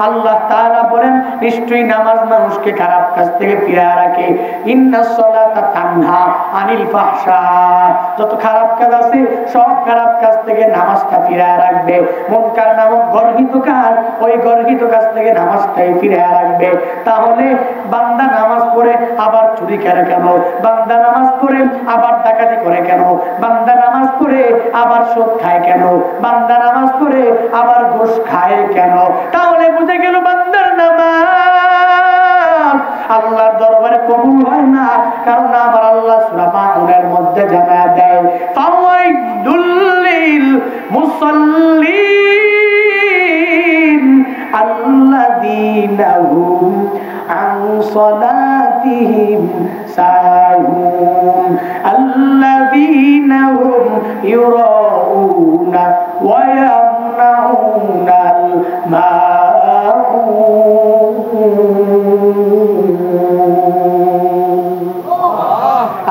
আল্লাহ তাআলা বলেন নিশ্চয়ই নামাজ মানুষকে খারাপ কাজ থেকে ফিরিয়ে রাখে। ইন্নাস সালাতা তানহা আনিল ফাহশা, যত খারাপ কাজ আছে সব খারাপ কাজ থেকে নামাজটা ফিরিয়ে রাখবে। মুনকার নামক গর্হিত কাজ, ওই গর্হিত কাজ থেকে নামাজটাই ফিরিয়ে রাখবে। তাহলে বান্দা নামাজ পড়ে আবার চুরি করে কেন? বান্দা নামাজ পড়ে আবার ডাকাতি করে কেন? বান্দা নামাজ পড়ে আবার সুদ খায় কেন? বান্দা নামাজ পড়ে আবার ঘুষ খায় কেন? তাহলে বুঝে গেল বান্দার নামাজ আল্লাহর দরবারে কবুল হয় না। কারণ আমার আল্লাহ সূরা মাউনের মধ্যে জানায় দেয় ফাওয়াইদুল লিল মুসাল্লিন আল্লাযীনা হুম আন সালাতিহিম সাহুন আল্লাযীনা হুম ইউরাউনা ওয়া ইয়ামনাউনাল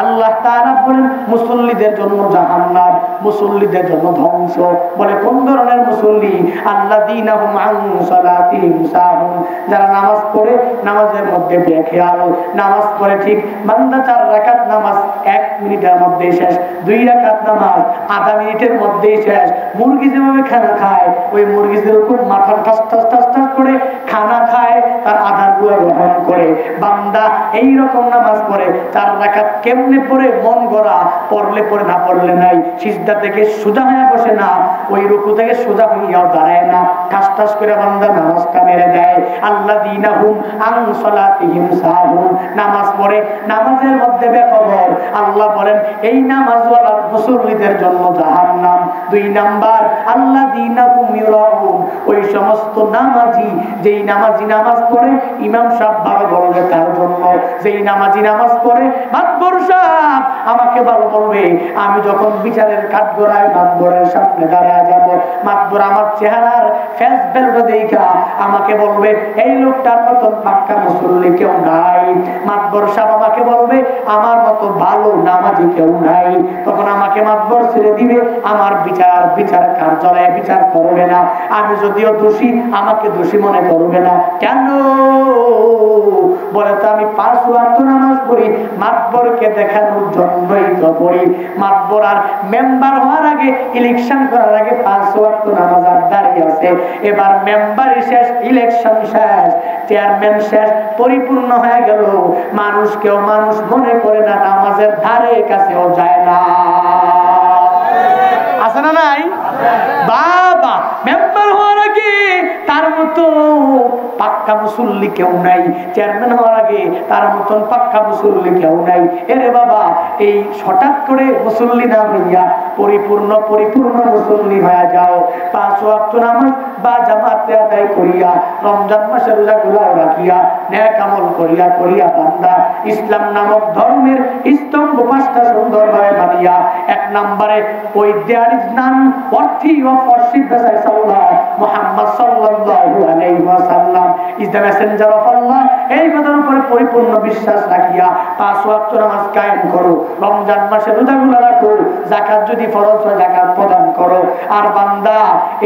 আল্লাহ তাআলা বলেন মুসল্লিদের জন্য জাহান্নাম, মুসল্লিদের জন্য ধ্বংস। বলে কোন ধরনের মুসল্লি? আল্লাযীনা হুম আন সালাতিহিম সাহুন, যারা নামাজ পড়ে নামাজের মধ্যে বেখেয়াল। নামাজ পড়ে ঠিক, বান্দা 4 রাকাত নামাজ 1 মিনিটের মধ্যে শেষ, 2 রাকাত নামাজ আধা মিনিটের মধ্যে শেষ। মুরগি যেভাবে খানা খায়, ওই মুরগি যেরকম মাথা ঠাস ঠাস ঠাস ঠাস করে খানা খায়, তার আধার গুলো গ্রহণ করে। বান্দা এই রকম নামাজ পড়ে 4 রাকাত কেমনে পড়ে? মন গড়া, পড়লে পড়ে না পড়লে নাই। সিজদা থেকে সোজা হয়ে বসে না, ওই রুকু থেকে সোজা হইয়াও দাঁড়ায় না, ঠাস ঠাস করে বান্দা নামাজটা মেরে দেয়। আল্লাযীনা হুম আন সালাতিহিম সাহুন, নামাজ পড়ে নামাজের মধ্যে বেখবর। আল্লাহ বলেন এই নামাজওয়ালা মুসল্লিদের জন্য জাহান্নাম। 2 নাম্বার আল্লাযীনা হুম ইউরাউন, ওই সমস্ত নামাজি যেই নামাজি নামাজ পড়ে ইমাম সাহেব ভালো বলবে তার জন্য, যেই নামাজি নামাজ পড়ে মাতবর সাহেব আমাকে ভালো বলবে। আমি যখন বিচারের কাঠগড়ায় মাতবরের সামনে দাঁড়ায় যাব, মাতবর আমার চেহারার ফেস ভ্যালুটা দেখা আমাকে বলবে এই লোকটার মতন পাক্কা মুসল্লি কেউ নাই। মাতবর সাহেব আমাকে বলবে আমার মতো ভালো নামাজি কেউ নাই। তখন আমাকে মাতবর ছেড়ে দিবে, আমার বিচার কার্যালয়ে বিচার করবে না। আমি যদিও দোষী আমাকে দোষী মনে করবে না। কেন বলে তো আমি 5 ওয়াক্ত নামাজ পড়ি, মাতবরকে দেখানোর জন্যই তো পড়ি। মাতবর আর মেম্বার হওয়ার আগে, ইলেকশন করার আগে 5 ওয়াক্ত নামাজ আর দাঁড়িয়ে আছে। এবার মেম্বারই শেষ, ইলেকশন শেষ, চেয়ারম্যান শেষ, পরিপূর্ণ হয়ে গেল। মানুষ কেউ মানুষ মনে করে না, নামাজের ধারে কাছেও যায় না। আছে না নাই? বাবা মেম্বার হওয়ার আগে তার মতো পাক্কা মুসল্লি কেউ নাই, চেয়ারম্যান হওয়ার আগে তার মতন পাক্কা মুসল্লি কেউ নাই। এরে বাবা এই হঠাৎ করে মুসল্লি না হইয়া পরিপূর্ণ মুসল্লি হয়ে যাও। 5 ওয়াক্ত নামাজ বা জামাতে আদায় করিয়া, রমজান মাসে রোজাগুলো রাখিয়া, নেক আমল করিয়া বান্দা ইসলাম নামক ধর্মের স্তম্ভ 5টা সুন্দরভাবে বানিয়া 1 নম্বরে ওই there is none worthy of worship by Allah Muhammad সাল্লাল্লাহু আলাইহি ওয়াসাল্লাম is the messenger of Allah. এই কথার উপরে পরিপূর্ণ বিশ্বাস রাখিয়া 5 ওয়াক্ত নামাজ কায়েম করো, রমজান মাসে রোজাগুলো রাখো, যাকাত যদি ফরজ হয় যাকাত প্রদান করো। আর বান্দা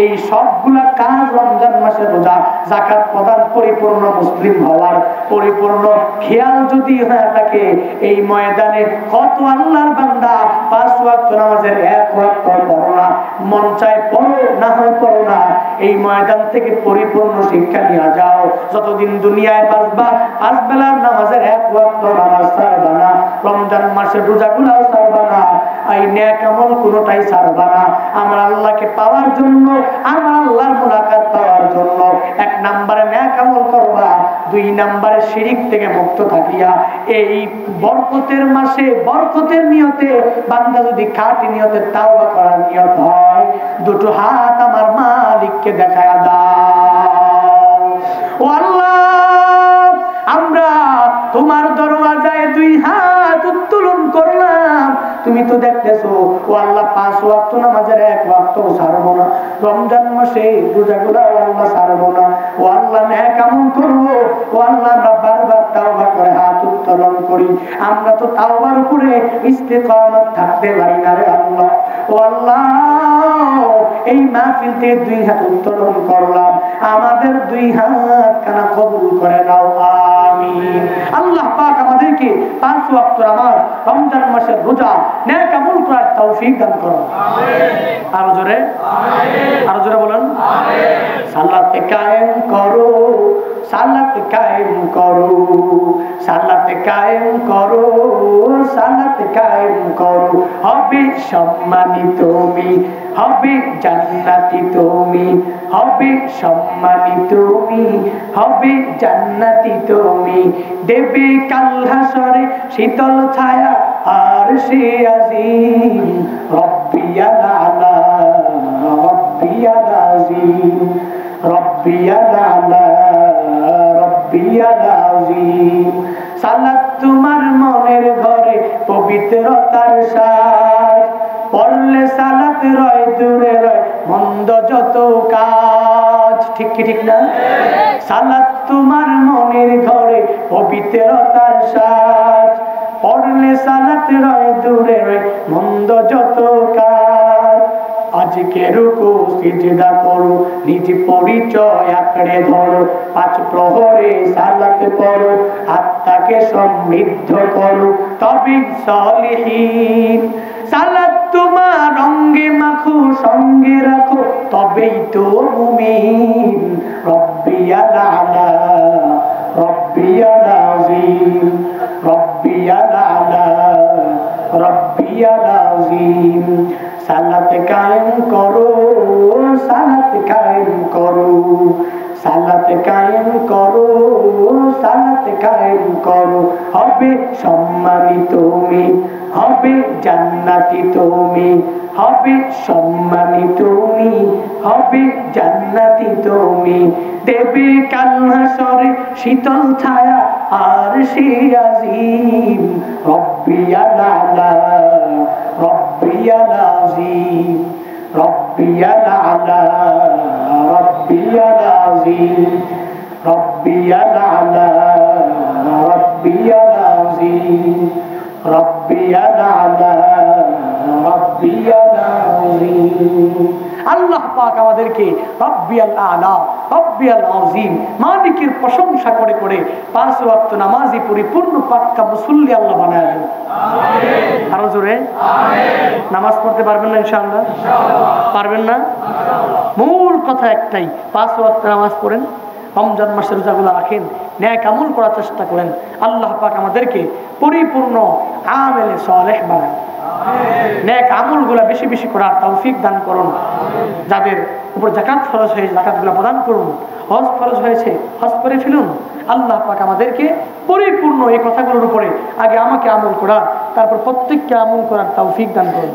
এই সবগুলা কাজ, রমজান মাসে রোজা, যাকাত প্রদান, পরিপূর্ণ মুসলিম হওয়ার পরিপূর্ণ খেয়াল যদি হয়ে থাকে, এই ময়দানে কত আল্লাহর বান্দা 5 ওয়াক্ত নামাজের 1 ওয়াক্ত পড়ো না, মন চায় পড়ো, না হয় পড়ো না। এই ময়দান থেকে পরিপূর্ণ শিক্ষা নিয়ে যাও। যতদিন দুনিয়ায় বাঁচবা 5 বেলার নামাজের 1 ওয়াক্ত নামাজ ছাড়বা না, রমজান মাসের রোজাগুলো ছাড়বা না, এই নেক আমল কোনোটাই ছাড়বা না। আমার আল্লাহকে পাওয়ার জন্য, আমার আল্লাহর মুলাকাত পাওয়ার জন্য 1 নম্বরে নেক আমল করবা, 2 নম্বরে শিরক থেকে মুক্ত থাকিয়া এই বরকতের মাসে বরকতের নিয়তে বান্দা যদি খাঁটি নিয়তে তাওবা করার নিয়ত হয়, 2টো হাত আমার মালিককে দেখায়া দাও। ও আল্লাহ আমরা তোমার দরওয়াজায় 2 হাত উত্তোলন করলাম, তুমি তো দেখতেছো। ও আল্লাহ 5 ওয়াক্ত নামাজের 1 ওয়াক্ত ছাড়বো না, রমজান মাসে রোজাগুলো আল্লাহ ছাড়বো না। ও আল্লাহ নেক আমল করবো। ও আল্লাহ আমরা বারবার তাওবা করে হাত উত্তোলন করি, আমরা তো তাওবার উপরে ইস্তেকামত থাকতে পারি না রে আল্লাহ। ও আল্লাহ এই মাহফিল থেকে 2 হাত উত্তোলন করলাম, আমাদের 2 হাত কানা কবুল করে নাও, আমিন। আল্লাহ পাক আমাদেরকে 5 ওয়াক্ত নামাজ, রমজান মাসের রোজা, নেক আমল করার তৌফিক দান করুন, আমিন। আরো জোরে আমিন, আরো জোরে বলেন আমিন। সালাত কায়েম করো, সালাত কায়েম করো, সালাত কায়েম করো, সালাত কায়েম করো, হবে সম্মানিত তুমি, হবে জান্নাতি তুমি, হবে সম্মানিত তুমি, হবে জান্নাতি তুমি, দেবে কাল হাসরে শীতল ছায়া আরশে আজিম, রব্বিয়াল আলা, রব্বিয়াল আজিম, রব্বিয়াল আলা, রব্বিয়াল আজিম। সালাত তোমার মনের ঘরে পবিত্রতার সাজ, পড়লে সালাত রয় দূরে রয় মন্দ যত কাজ। ঠিক কি ঠিক না? সালাত তোমার মনের ঘরে পবিত্রতার সাজ, পড়লে সালাত রয় দূরে রয় মন্দ যত কাজ। আজকে রুকু সিজদা করো, নিজ পরিচয় আঁকড়ে ধরো, 5 প্রহরে সালাত পড়ো, আত্মাকে সমৃদ্ধ করো, তবে সলিহীন। সালাত তোমার অঙ্গে মাখো, সঙ্গে রাখো, তবেই তো মুমিন। রব্বিয়াল আলা, রব্বিয়াল আযীম, রব্বিয়াল আলা, রব্বিয়াল আযীম। সালাত কায়েম করো, সালাত কায়েম করো, সালাত কায়েম করো, সালাত কায়েম করো, হবে সম্মানিত তুমি, হবে জান্নাতি তুমি, হবে সম্মানী তুমি, হবে জান্নাতি তুমি, দেবে কাল হাসরে শীতল ছায়া আরশে আজিম। রব্বিয়াল আলা, রব্বিয়াল আযীম, রব্বিয়াল আলা, রব্বিয়াল আযীম, রব্বিয়াল আলা, রব্বিয়াল আযীম, রব্বিয়াল আলা, রব্বিয়াল আযীম। আল্লাহ পাক আমাদেরকে রব্বিয়াল আলা, রব্বিয়াল আযীম মালিকের প্রশংসা করে করে 5 ওয়াক্ত নামাজি পরিপূর্ণ পাক্কা মুসল্লি আল্লাহ বানায় দেন। আমিন। আরো জোরে আমিন। নামাজ পড়তে পারবেন না ইনশাআল্লাহ? ইনশাআল্লাহ। পারবেন না? ইনশাআল্লাহ। মূল কথা একটাই, 5 ওয়াক্ত নামাজ পড়েন, রমজান মাসের রোজাগুলো রাখেন, নেক আমল করার চেষ্টা করেন। আল্লাহ পাক আমাদেরকে পরিপূর্ণ আমেলে সালেহ বানায়। নেক আমলগুলা বেশি বেশি করার তৌফিক দান করুন। যাদের উপর যাকাত ফরজ হয়েছে যাকাতগুলো প্রদান করুন, হজ ফরজ হয়েছে হজ করে ফেলুন। আল্লাহ পাক আমাদেরকে পরিপূর্ণ এই কথাগুলোর উপরে আগে আমাকে আমল করার, তারপর প্রত্যেককে আমল করার তৌফিক দান করুন।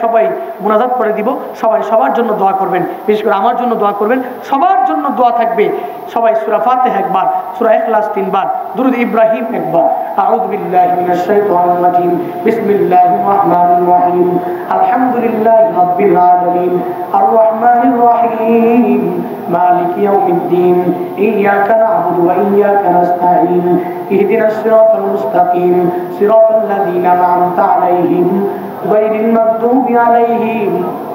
সবাই মুনাজাত করে দিব, সবাই সবার জন্য দোয়া করবেন, বিশেষ করে আমার জন্য দোয়া করবেন, সবার জন্য দোয়া থাকবে। সবাই সূরা ফাতিহা একবার, সূরা ইখলাস 3 বার, দুরূদ ইব্রাহিম একবার। আউযু বিল্লাহি মিনাশ শাইতানির রাজীম, বিসমিল্লাহির রাহমানির রাহিম, আলহামদুলিল্লাহি রাব্বিল আলামিন, আর রাহমানির রাহিম, মালিকি ইয়াউমিদ্দিন, ইয়্যাকা না'বুদু ওয়া ইয়্যাকা নাস্তাঈন, ইহদিনাস সিরাতাল মুস্তাকিম, সিরাতাল লাযীনা আন'আমতা আলাইহিম গায়রিল মাগদুবি আলাইহিম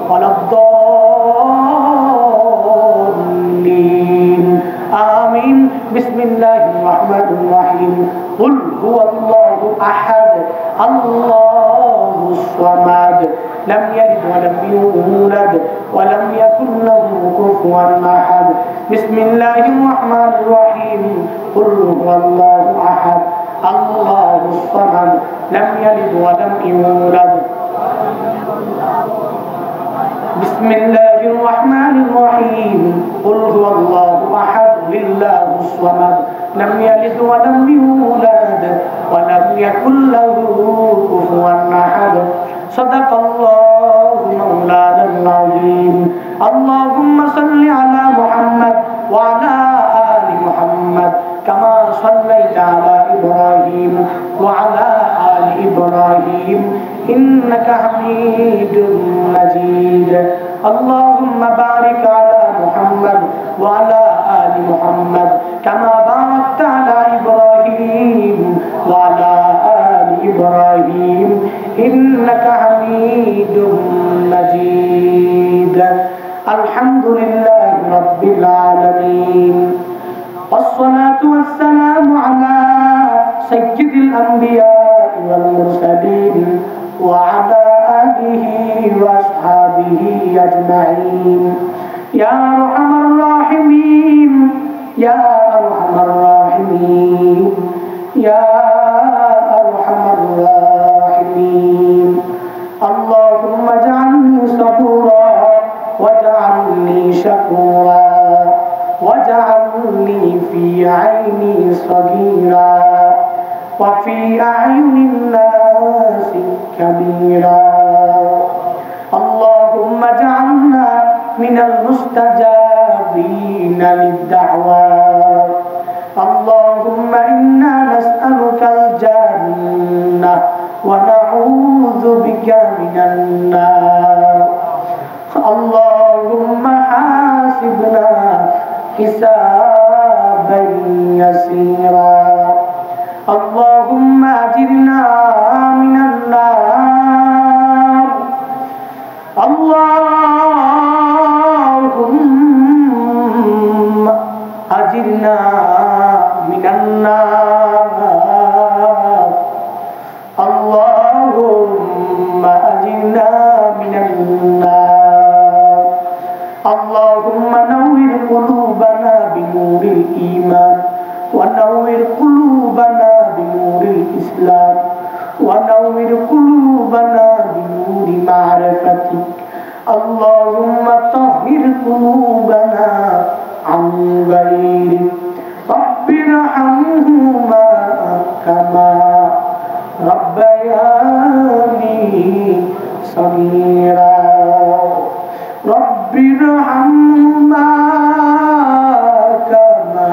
ওয়ালাদ-দাল্লিন। আমিন। বিসমিল্লাহির রাহমানির রাহিম। কুল হুয়াল্লাহু আহাদ, আল্লাহুস সামাদ, লাম ইয়ালিদ ওয়া লাম ইউলাদ ওয়া লাম ইয়াকুল লাহু কুফুয়ান আহাদ। বিসমিল্লাহির রাহমানির রাহিম। কুল হুয়াল্লাহু আহাদ, আল্লাহুস সামাদ, লাম ইয়ালিদ ওয়া লাম ইউলাদ। বিসমিল্লাহির রাহমানির রাহিম। কুল হুয়াল্লাহু আহাদ, লিল্লাহুস সামাদ, লাম ইয়ালিদ ওয়া লাম ইউলাদ ওয়া লাম ইয়াকুল লাহু কুফুয়ান আহাদ। সাদাকাল্লাহু মাওলানাল আযীম। আল্লাহুম্মা সাল্লি আলা মুহাম্মাদ ওয়া আলা আলি মুহাম্মাদ কামা সাল্লাইতা আলা ইব্রাহিম ওয়া আলা আলি ইব্রাহিম ইন্নাকা হামিদুম মাজিদ। আল্লাহুম্মা বারিক আলা মুহাম্মাদ ওয়া আলা আলি মুহাম্মাদ কামা বারাকতা আলা ইব্রাহিম ওয়া আলা আলি ইব্রাহিম ইন্নাকা হামিদুম মাজিদ। আলহামদুলিল্লাহি রাব্বিল আলামিন। والصلاة والسلام على سيد الأنبياء والمرسلين وعلى آله وأصحابه أجمعين. يا أرحم الراحمين، يا أرحم الراحمين، يا أرحم الراحمين. اللهم اجعلني صبورا واجعلني شكورا واجعلني في عيني صغيرا وفي أعين الناس كبيرا. اللهم اجعلنا من المستجابين للدعوات. اللهم إنا نسألك الجنة ونعوذ بك من النار. اللهم حاسبنا حسابا يسيرا. اللهم أجرنا من النار. اللهم أجرنا من النار. اللهم أجرنا من النار. اللهم نور قلوبنا بنور الإيمان ونور قلوبنا بنور الإسلام ونور قلوبنا بنور معرفتك. اللهم طهر قلوبنا عن غيرك. رب ارحمهما كما ربياني ربياني صغيرا رب ارحمهما كما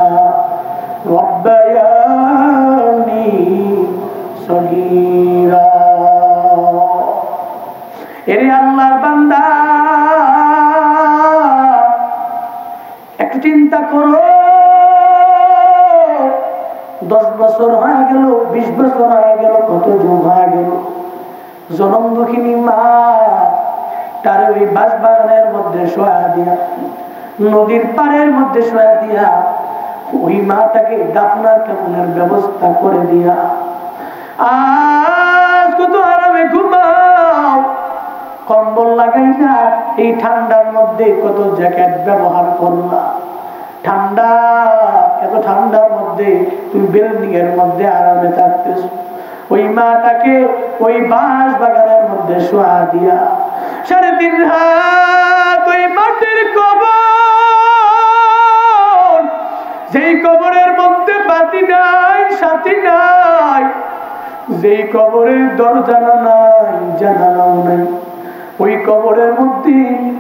ربياني صغيرا এরে আল্লাহর বান্দা একটু চিন্তা করো 10 বছর হয়ে গেল 20 বছর হয়ে গেল কত যুগ হয়ে গেল জনম দুঃখিনী মা তার ওই বাঁশবাগানের মধ্যে শোয়া দিয়া নদীর পাড়ের মধ্যে শোয়া দিয়া ওই মাটাকে দাফনার কাফনের ব্যবস্থা করে দিয়া আজ কত আরামে ঘুমাও কম্বল লাগাই না এই ঠান্ডার মধ্যে কত জ্যাকেট ব্যবহার করলা ঠান্ডা এত ঠান্ডার মধ্যে তুমি বিল্ডিং এর মধ্যে আরামে থাকতেছ ওই মাটাকে ওই বাঁশ বাগানের মধ্যে শোয়া দিয়া 3.5 হাত ওই মাটির কবর যেই কবরের মধ্যে বাতি নাই সাথী নাই যেই কবরের দরজা নাই জানালাও নাই ওই কবরের মধ্যে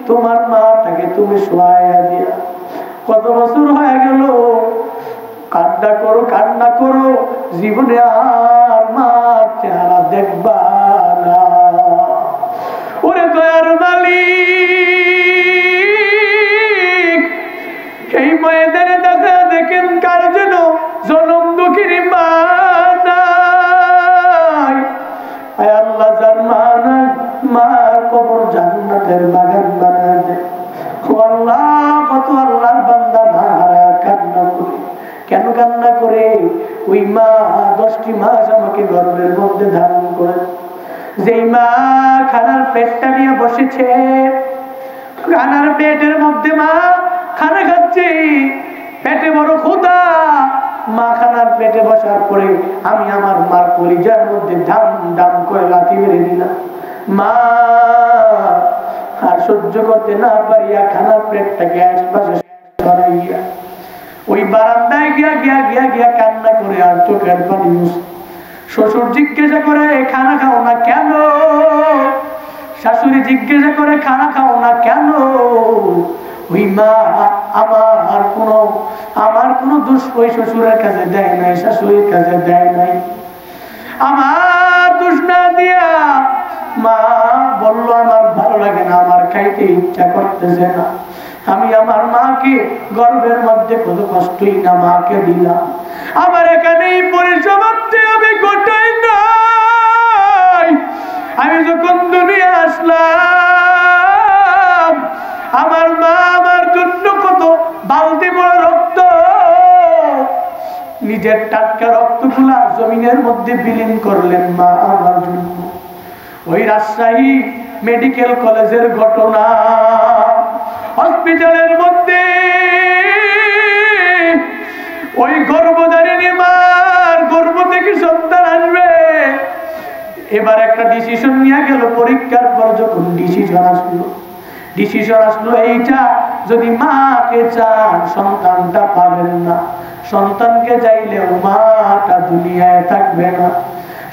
তোমার মাটাকে তুমি শোয়াইয়া দিয়া কত বছর হয়ে গেল কান্না করো জীবনে আর মার চেহারা দেখবা না ওরে দয়ার মালিক এই ময়দানে দেখা দেখেন কার যেন জনম দুঃখিনী মা নাই আয় আল্লাহ যার মা নাই মার কবর জান্নাতের বাগান বানায় দেয় ও আল্লাহ কত আল্লাহর বান্দা মা হারায় কান্না করে কেন কান্না করে ওই মা 10টি মাস আমাকে গর্ভের মধ্যে ধারণ করে যেই মা খানার পেটটা নিয়ে বসেছে খানার পেটের মধ্যে মা খানা খাচ্ছে পেটে বড় ক্ষুধা মা খানার পেটে বসার পরে আমি আমার মার কলিজার মধ্যে ধাম ধাম করে লাথি মেরে দিলাম মা আর সহ্য করতে না পারিয়া খানার পেটটাকে আশপাশে সরাইয়া ওই বারান্দায় গিয়া কান্না করে আর চোখের পানি মুছে শ্বশুর জিজ্ঞাসা করে খানা খাও না কেন শাশুড়ি জিজ্ঞাসা করে খানা খাও না কেন ওই মা আমার কোনো দোষ ওই শ্বশুরের কাছে দেয় নাই শাশুড়ির কাছে দেয় নাই আমার দোষ না দিয়া মা বললো আমার ভালো লাগে না আমার খাইতে ইচ্ছা করতেছে না আমি আমার মাকে গর্ভের মধ্যে কত কষ্টই না মাকে দিলাম আমার এখানেই পরিসমাপ্তি আমি গোটাই নাই আমি যখন দুনিয়া আসলাম আমার মা আমার জন্য কত বালতি বড় রক্ত নিজের টাটকা রক্তগুলা জমিনের মধ্যে বিলীন করলেন মা আমার জন্য ওই রাজশাহী মেডিকেল কলেজের ঘটনা হসপিটালের মধ্যে ওই গর্ভধারিণী মার গর্ভ থেকে সন্তান আসবে এবার একটা ডিসিশন নিয়ে গেল পরীক্ষার পর যখন ডিসিশন আসলো এইটা যদি মাকে চান সন্তানটা পাবেন না সন্তানকে চাইলেও মাটা দুনিয়ায় থাকবে না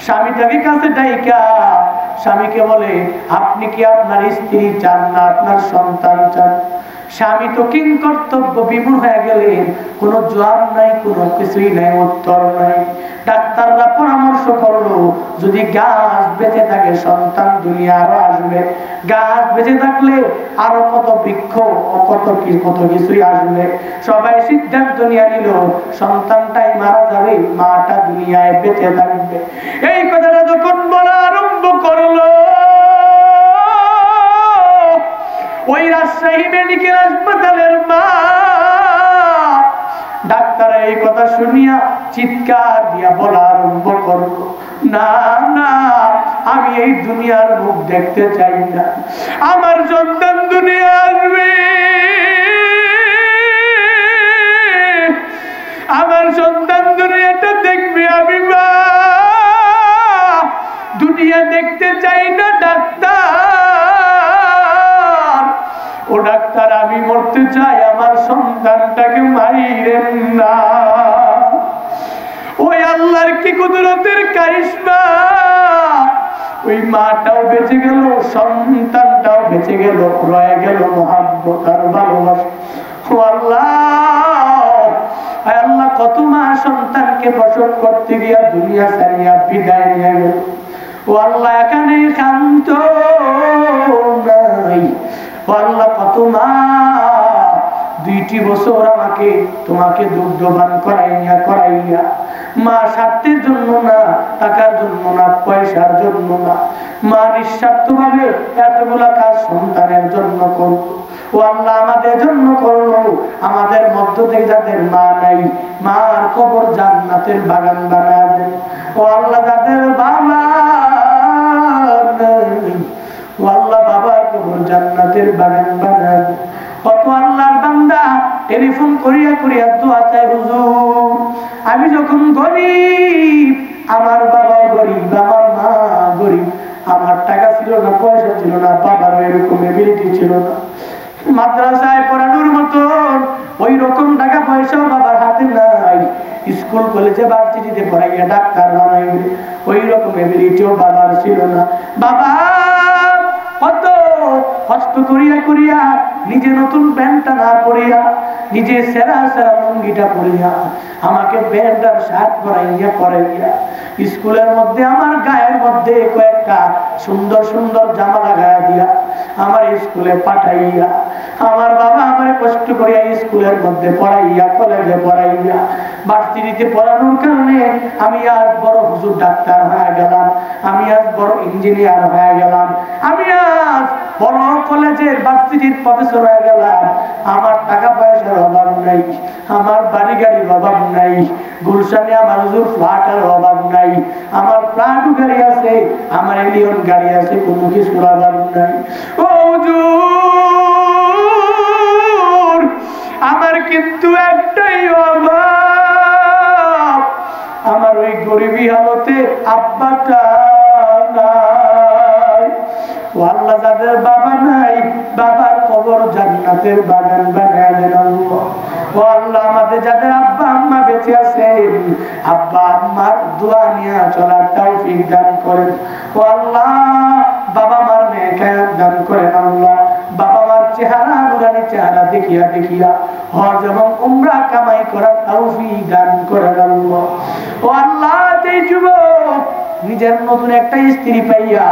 স্বামীটাকে কাছে ডাইকা স্বামীকে বলে আপনি কি আপনার স্ত্রী চান না আপনার সন্তান চান স্বামী তো কিং কর্তব্য বিমূঢ় হয়ে গেলেন কোনো জবাব নাই কোনো কিছুই নাই উত্তর নাই ডাক্তাররা পরামর্শ করলো যদি গাছ বেঁচে থাকে সন্তান দুনিয়া আরো আসবে গাছ বেঁচে থাকলে আরো কত বৃক্ষ কত কিছুই আসবে সবাই সিদ্ধান্ত নিয়ে নিল সন্তানটাই মারা যাবে মাটা দুনিয়ায় বেঁচে থাকবে এই কথাটা যখন বলা আরম্ভ করলো ওই রাজশাহী মেডিকেল হাসপাতালের মা ডাক্তার এই কথা শুনিয়া চিৎকার দিয়া বলা আরম্ভ করলো না না আমি এই দুনিয়ার মুখ দেখতে চাই না আমার সন্তান দুনিয়া আসবে আমার সন্তান দুনিয়াটা দেখবে আমি মা দুনিয়া দেখতে চাই না ডাক্তার ও ডাক্তার আমি মরতে চাই আমার সন্তানটাকে মারিলেন না ওই আল্লাহর কি কুদরতের কারিশমা, ওই মাটাও বেঁচে গেল, সন্তানটাও বেঁচে গেল, রয়ে গেল মহব্বত আর ভালোবাসা। ও আল্লাহ, আল্লাহ কত মা সন্তানকে প্রসব করতে গিয়া দুনিয়া ছাড়িয়া বিদায় নিয়ে গেল। ও আল্লাহ এখানে শান্ত নাই। ও আল্লাহ কত মা 2টি বছর আমাকে তোমাকে দুগ্ধপান করাইয়া মা স্বার্থের জন্য না, টাকার জন্য না, পয়সার জন্য না, মা নিঃস্বার্থ ভাবে এতগুলা কাজ সন্তানের জন্য করলো। ও আল্লাহ আমাদের জন্য করলো। আমাদের মধ্য থেকে যাদের মা নাই, মার কবর জান্নাতের বাগান বানায় দেন। ও আল্লাহ যাদের বাবা নাই, ও আল্লাহ বাবার কবর জান্নাতের বাগান বানায় দেন। কত আল্লাহর বান্দা টেলিফোন করিয়া করিয়া দোয়া চায়, হুজুর আমি যখন গরিব, আমার বাবাও গরিব, আমার মা গরিব, আমার টাকা ছিল না, পয়সা ছিল না, বাবারও এরকম এবিলিটি ছিল না, মাদ্রাসায় পড়ানোর মতন ওই রকম টাকা পয়সাও বাবার হাতে নাই, স্কুল কলেজে ভার্সিটিতে পড়াইয়া ডাক্তার বানাইবে ওই রকম এবিলিটিও বাবার ছিল না। বাবা কত কষ্ট করিয়া করিয়া নিজে নতুন প্যান্টটা না পরিয়া, নিজে সেরা সেরা লুঙ্গিটা পরিয়া, আমাকে প্যান্ট আর শার্ট পরাইয়া স্কুলের মধ্যে আমার গায়ের মধ্যে কয়েকটা সুন্দর সুন্দর জামা লাগাইয়া দিয়া আমার স্কুলে পাঠাইয়া, আমার বাবা আমার কষ্ট করিয়া স্কুলের মধ্যে পড়াইয়া, কলেজে পড়াইয়া, ভার্সিটিতে পড়ানোর কারণে আমি আজ বড় হুজুর ডাক্তার হয়ে গেলাম, আমি আজ বড় ইঞ্জিনিয়ার হয়ে গেলাম, আমি আজ বড় কলেজের ভার্সিটির প্রফেসর হয়ে গেলাম। আমার টাকা পয়সার অভাব নাই, আমার বাড়ি গাড়ির অভাব নাই, গুলশানে আমার হুজুর ফ্ল্যাটের অভাব নাই, আমার প্লাটু গাড়ি আছে, আমার এলিয়ন গাড়ি আছে, কোনো কিছুর অভাব নাই। ও হুজুর আমার কিন্তু একটাই অভাব, আমার ওই গরিবী হালতে আব্বাটা নাই। ও আল্লাহ যাদের বাবা নাই, বাবার কবর জান্নাতের বাগান বানায় দেন আল্লাহ। ও আল্লাহ আমাদের যাদের আব্বা আম্মা বেঁচে আছেন, আব্বা আম্মার দোয়া নিয়ে চলার তৌফিক দান করেন। ও আল্লাহ বাবা মার নেকায়াত দান করেন আল্লাহ। বাবা মার চেহারা নুরানি চেহারা দেখিয়া দেখিয়া হজ এবং উমরা কামাই করার তৌফিক দান করেন আল্লাহ। ও আল্লাহ এই যুবক নিজের নতুন একটা স্ত্রী পাইয়া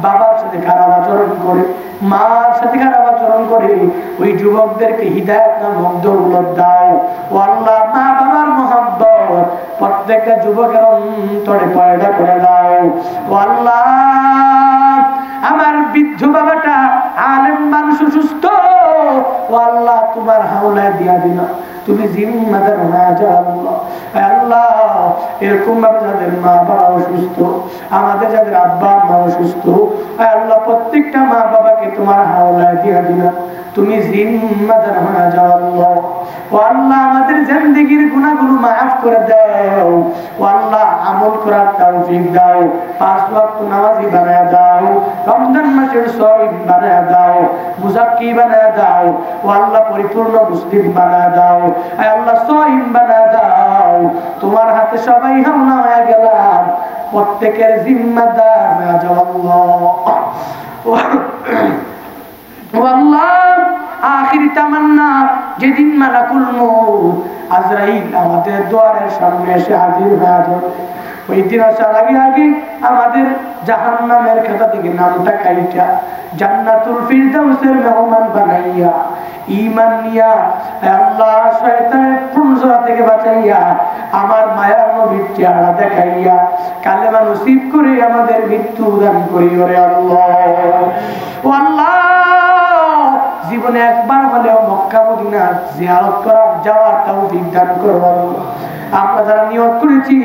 বাবার সাথে খারাপ আচরণ করে, মার সাথে খারাপ আচরণ করে, ওই যুবকদেরকে হিদায়াত নামক দৌলত দাও। ও আল্লাহ মা বাবার মহব্বত প্রত্যেকটা যুবকের অন্তরে পয়দা করে দাও। ও আল্লাহ আমার বৃদ্ধ বাবাটা আলেম মানুষ, সুস্থ, ও আল্লাহ তোমার হাওলায় দিয়া দিনা, তুমি জিম্মাদার হয়ে যাও আল্লাহ। আল্লাহ এরকম ভাবে যাদের মা বাবা অসুস্থ, আমাদের যাদের আব্বা আম্মা অসুস্থ, আল্লাহ প্রত্যেকটা মা বাবাকে তোমার হাওলায় দিয়া দিনা, তুমি জিম্মাদার হয়ে যাও আল্লাহ। ও আল্লাহ আমাদের জিন্দেগির গুনাহগুলো মাফ করে দাও। ও আল্লাহ আমল করার তৌফিক দাও, 5 ওয়াক্ত নামাজি বানায় দাও, রমজান মাসের সয়ীম বানায় দাও, মুজাক্কি বানায় দাও। ও আল্লাহ পরিপূর্ণ মুসলিম বানায় দাও, আল্লাহ সয়ীম বানায় দাও। তোমার হাতে সবাই হাওনা হয়ে গেলাম, প্রত্যেকের জিম্মাদার হয়ে যাও আল্লাহ। ও আল্লাহ আখির তামান্না যেদিন মালাকুল মউত আজরাইল আমাদের দুয়ারের সামনে এসে হাজির হয়ে যাবে, ওই দিন আসার আগে আগে আমাদের জাহান্নামের খাতা থেকে নামটা কাইটা জান্নাতুল ফিরদাউসের মেহমান বানাইয়া, ঈমান নিয়া আল্লাহ শয়তানের ফুলজরা থেকে বাঁচাইয়া, আমার মায়ার নবীর চেহারা দেখাইয়া কালেমা নসিব করে আমাদের মৃত্যু দান করিও রে আল্লাহ। ও আল্লাহ জীবনে একবার হলেও মক্কা মদিনা জিয়ারত করার যাওয়ার তৌফিক দান করো আল্লাহ। আমরা যারা নিয়ত করেছি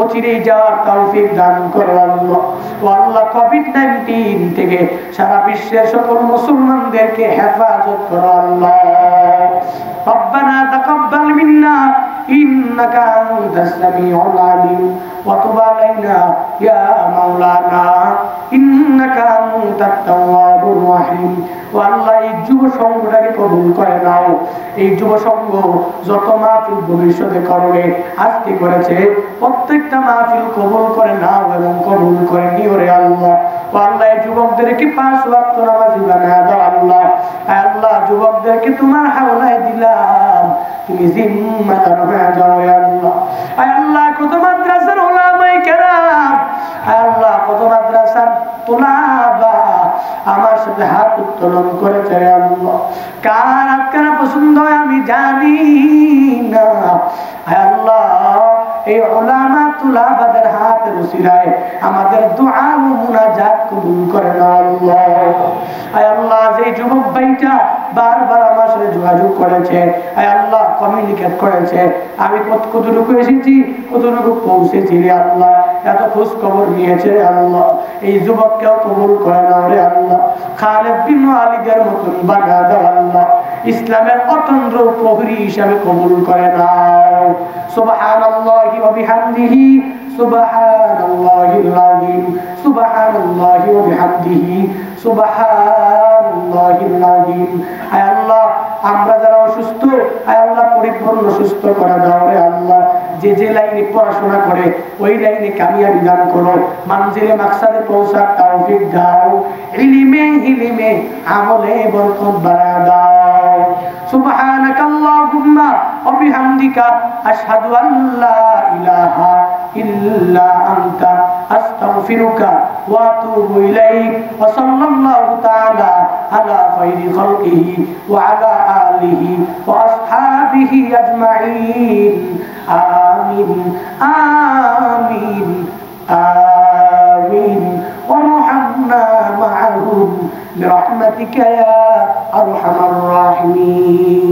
অচিরেই যাওয়ার তৌফিক দান করো আল্লাহ। ও আল্লাহ কোভিড-19 থেকে সারা বিশ্বের সকল মুসলমানদেরকে হেফাজত করো আল্লাহ। রব্বানা তাকাব্বাল মিন্না إنك أنت السميع العليم وتب علينا يا مولانا إنك أنت التواب الرحيم আল্লাহ এই যুব সংঘটাকে কবুল করে নাও এই যুব সংঘ যত মাহফিল ভবিষ্যতে করবে আজকে করেছে প্রত্যেকটা মাহফিল কবুল করে নাও এবং কবুল করে নিও রে আল্লাহ আল্লাহ এই যুবকদেরকে 5 ওয়াক্ত নামাজি বানায় দাও আল্লাহ আল্লাহ যুবকদেরকে তোমার হাওলায় দিলাম তুমি জিম্মাদার হয়ে যাও হে আল্লাহ আল্লাহ কত মাদ্রাসার উলামায়ে কেরাম আল্লাহ কত মাদ্রাসার তুলাবা আমার সাথে হাত উত্তোলন করেছে রে আল্লাহ কার কার পছন্দ হয় আমি জানি না আল্লাহ এই উলামা তুলাবাদের হাতের উসিলায় আমাদের দুআ ও মুনাজাত কবুল করে নাও আল্লাহ আল্লাহ যে যুবক ভাইটা বারবার আমার সাথে যোগাযোগ করেছে আল্লাহ কমিউনিকেট করেছে আমি কতটুকু এসেছি কতটুকু পৌঁছেছি রে আল্লাহ এত খোঁজ খবর নিয়েছে রে আল্লাহ এই যুবককেও কবুল করে নাও রে আল্লাহ খালেদ বিন ওয়ালিদের মতন বানা দাও আল্লাহ ইসলামের অতন্দ্র প্রহরী হিসাবে কবুল করে নাও সুবহানাল্লাহি ওয়া বিহামদিহি সুবহানাল্লাহিল আযীম সুবহানাল্লাহি ওয়া বিহামদিহি সুবহানাল্লাহিল আযীম আয় আল্লাহ আমরা যারা অসুস্থ আয় আল্লাহ পরিপূর্ণ সুস্থ করে দাও রে আল্লাহ যে যে লাইনে পড়াশোনা করে ওই লাইনে কামিয়াবি দান করো মানজিলে মাকসাদে পৌঁছার তৌফিক দাও ইলমে আমলে বরকত বাড়া দাও সুবহানাকাল্লাহুম্মা ওয়া বিহামদিকা আশহাদু আন লা ইলাহা ইল্লা আনতা আস্তাগফিরুকা ওয়া আতুবু ইলাইক ওয়া সাল্লাল্লাহু তাআলা আলা খায়রি খালকিহি ওয়া আলা আলিহি ওয়া আসহাবিহি আজমাইন আমিন আমিন আমিন ওয়ারহামনা মা'আহুম বিরহমাতিকা ইয়া আরহামার রাহিমিন